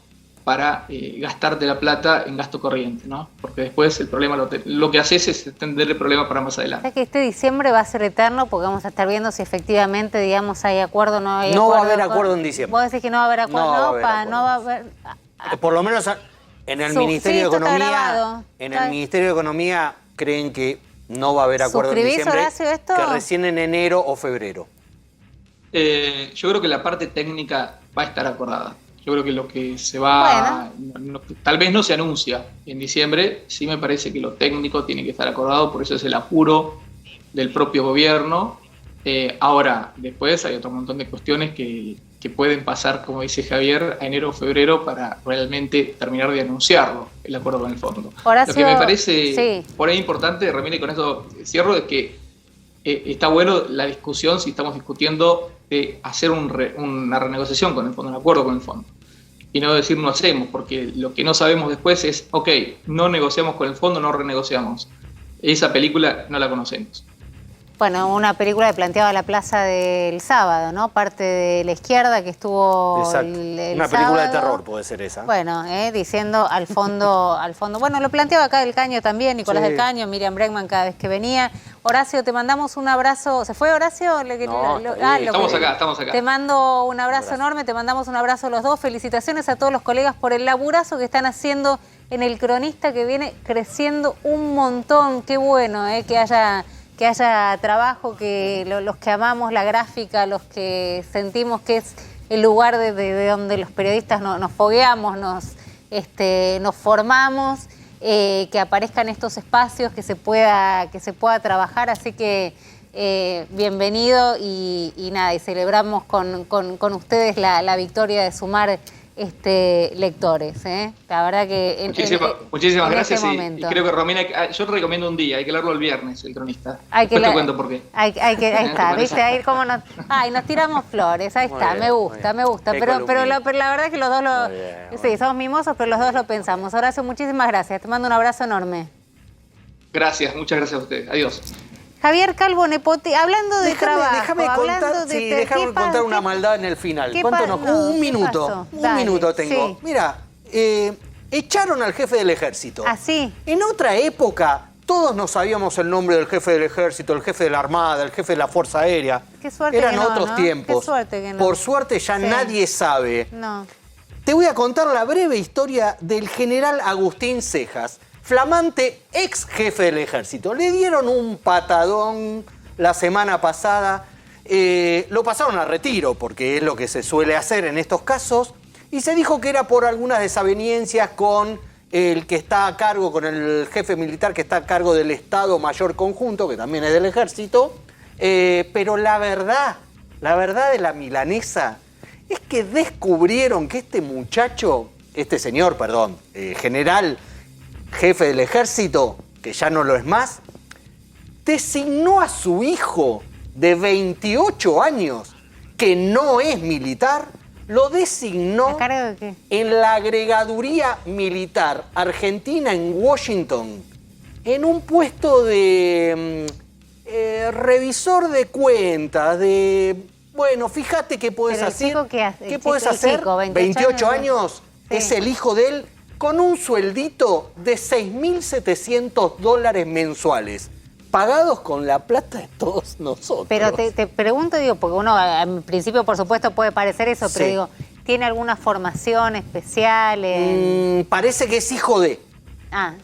para gastarte la plata en gasto corriente, ¿no? Porque después el problema lo que haces es extender el problema para más adelante. O sea que este diciembre va a ser eterno porque vamos a estar viendo si efectivamente, digamos, hay acuerdo o no hay acuerdo. No va a haber acuerdo en diciembre. Vos decís que no va a haber acuerdo, no va a haber por lo menos en el Ministerio de Economía, Ministerio de Economía creen que no va a haber acuerdo en diciembre, Horacio, esto? Que recién en enero o febrero. Yo creo que la parte técnica va a estar acordada. Yo creo que lo que se va, tal vez no se anuncia en diciembre, sí me parece que lo técnico tiene que estar acordado, por eso es el apuro del propio gobierno. Ahora, después hay otro montón de cuestiones que pueden pasar, como dice Javier, a enero o febrero para realmente terminar de anunciarlo, el acuerdo con el fondo. Horacio, lo que me parece por ahí importante, Romina, y con eso cierro, es que está bueno la discusión si estamos discutiendo de hacer una renegociación con el fondo, un acuerdo con el fondo, y no decir no hacemos, porque lo que no sabemos después es, ok, no negociamos con el fondo, no renegociamos. Esa película no la conocemos. Bueno, una película que planteaba la plaza del sábado, ¿no? Parte de la izquierda que estuvo Exacto. Una película de terror puede ser esa. Bueno, diciendo al fondo. Bueno, lo planteaba acá del Caño también, Nicolás del Caño, Miriam Bregman cada vez que venía. Horacio, te mandamos un abrazo. ¿Se fue Horacio? Estamos acá. Te mando un abrazo enorme, te mandamos un abrazo a los dos. Felicitaciones a todos los colegas por el laburazo que están haciendo en El Cronista, que viene creciendo un montón. Qué bueno, que haya trabajo, que los que amamos la gráfica, los que sentimos que es el lugar de donde los periodistas nos fogueamos, nos formamos, que aparezcan estos espacios, que se pueda trabajar, así que bienvenido y nada, y celebramos con ustedes la victoria de sumar lectores, La verdad que muchísimas gracias este y creo que Romina, yo te recomiendo un día, hay que leerlo el viernes, El Cronista. Te cuento por qué. Ahí está, ¿viste? Ahí como nos tiramos flores, ahí está, me gusta. Pero la verdad que los dos sí, somos mimosos, pero los dos lo pensamos. Horacio, muchísimas gracias, te mando un abrazo enorme. Gracias, muchas gracias a ustedes. Adiós. Javier Calvo Nepoti, hablando de trabajo, déjame contar una maldad en el final. Un minuto tengo. Sí. Mira, echaron al jefe del ejército. ¿Así? En otra época, todos no sabíamos el nombre del jefe del ejército, el jefe de la armada, el jefe de la fuerza aérea. Qué suerte Eran que no, otros ¿no? tiempos. Qué suerte que no. Por suerte ya nadie sabe. No. Te voy a contar la breve historia del general Agustín Cejas, flamante ex jefe del ejército. Le dieron un patadón la semana pasada, lo pasaron a retiro, porque es lo que se suele hacer en estos casos, y se dijo que era por algunas desavenencias con el que está a cargo, con el jefe militar que está a cargo del Estado Mayor Conjunto, que también es del ejército, pero la verdad de la milanesa es que descubrieron que general jefe del ejército, que ya no lo es más, designó a su hijo de 28 años, que no es militar, lo designó ¿A cargo de qué? en la agregaduría militar argentina en Washington, en un puesto de revisor de cuentas, bueno, fíjate qué puedes hacer. ¿Qué puedes hacer? 28 años, sí. Es el hijo de él, con un sueldito de $6.700 mensuales, pagados con la plata de todos nosotros. Pero te pregunto, porque uno en principio, por supuesto, puede parecer eso, Sí. pero digo, ¿tiene alguna formación especial? Parece que es hijo de.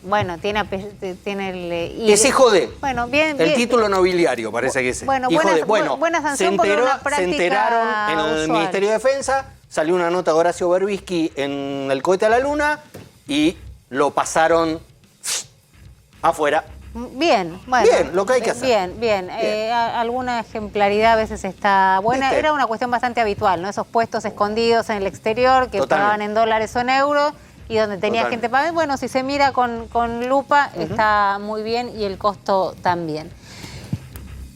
Bueno, tiene el... Es hijo de. Bueno, bien. El título nobiliario parece que es. Bueno, hijo de. buena sanción por una práctica se enteraron en el usual. Ministerio de Defensa, salió una nota de Horacio Berbisky en El cohete a la luna y lo pasaron afuera. Bien, bueno. Bien, lo que hay que hacer. Bien. Alguna ejemplaridad a veces está buena. ¿Viste? Era una cuestión bastante habitual, ¿no? Esos puestos escondidos en el exterior que pagaban en dólares o en euros y donde tenía gente para... Bueno, si se mira con lupa está muy bien y el costo también.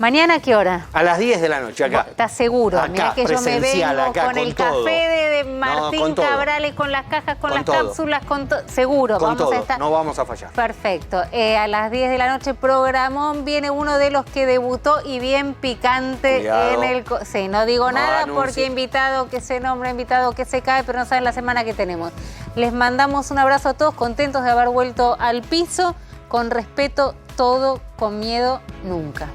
¿Mañana a qué hora? A las 10 de la noche, acá. ¿Estás seguro? Acá, Mirá que yo me presencial, vengo acá, con el todo. café de Martín con todo. Cabrales, con las cajas, con las todo. cápsulas, con todo. Seguro, Con vamos todo, a estar. no vamos a fallar. Perfecto. A las 10 de la noche, programón, viene uno de los que debutó y bien picante. Cuidado. En el... Sí, no digo No nada anuncie. porque invitado que se nombra, invitado que se cae, pero no saben la semana que tenemos. Les mandamos un abrazo a todos, contentos de haber vuelto al piso. Con respeto, todo, con miedo, nunca.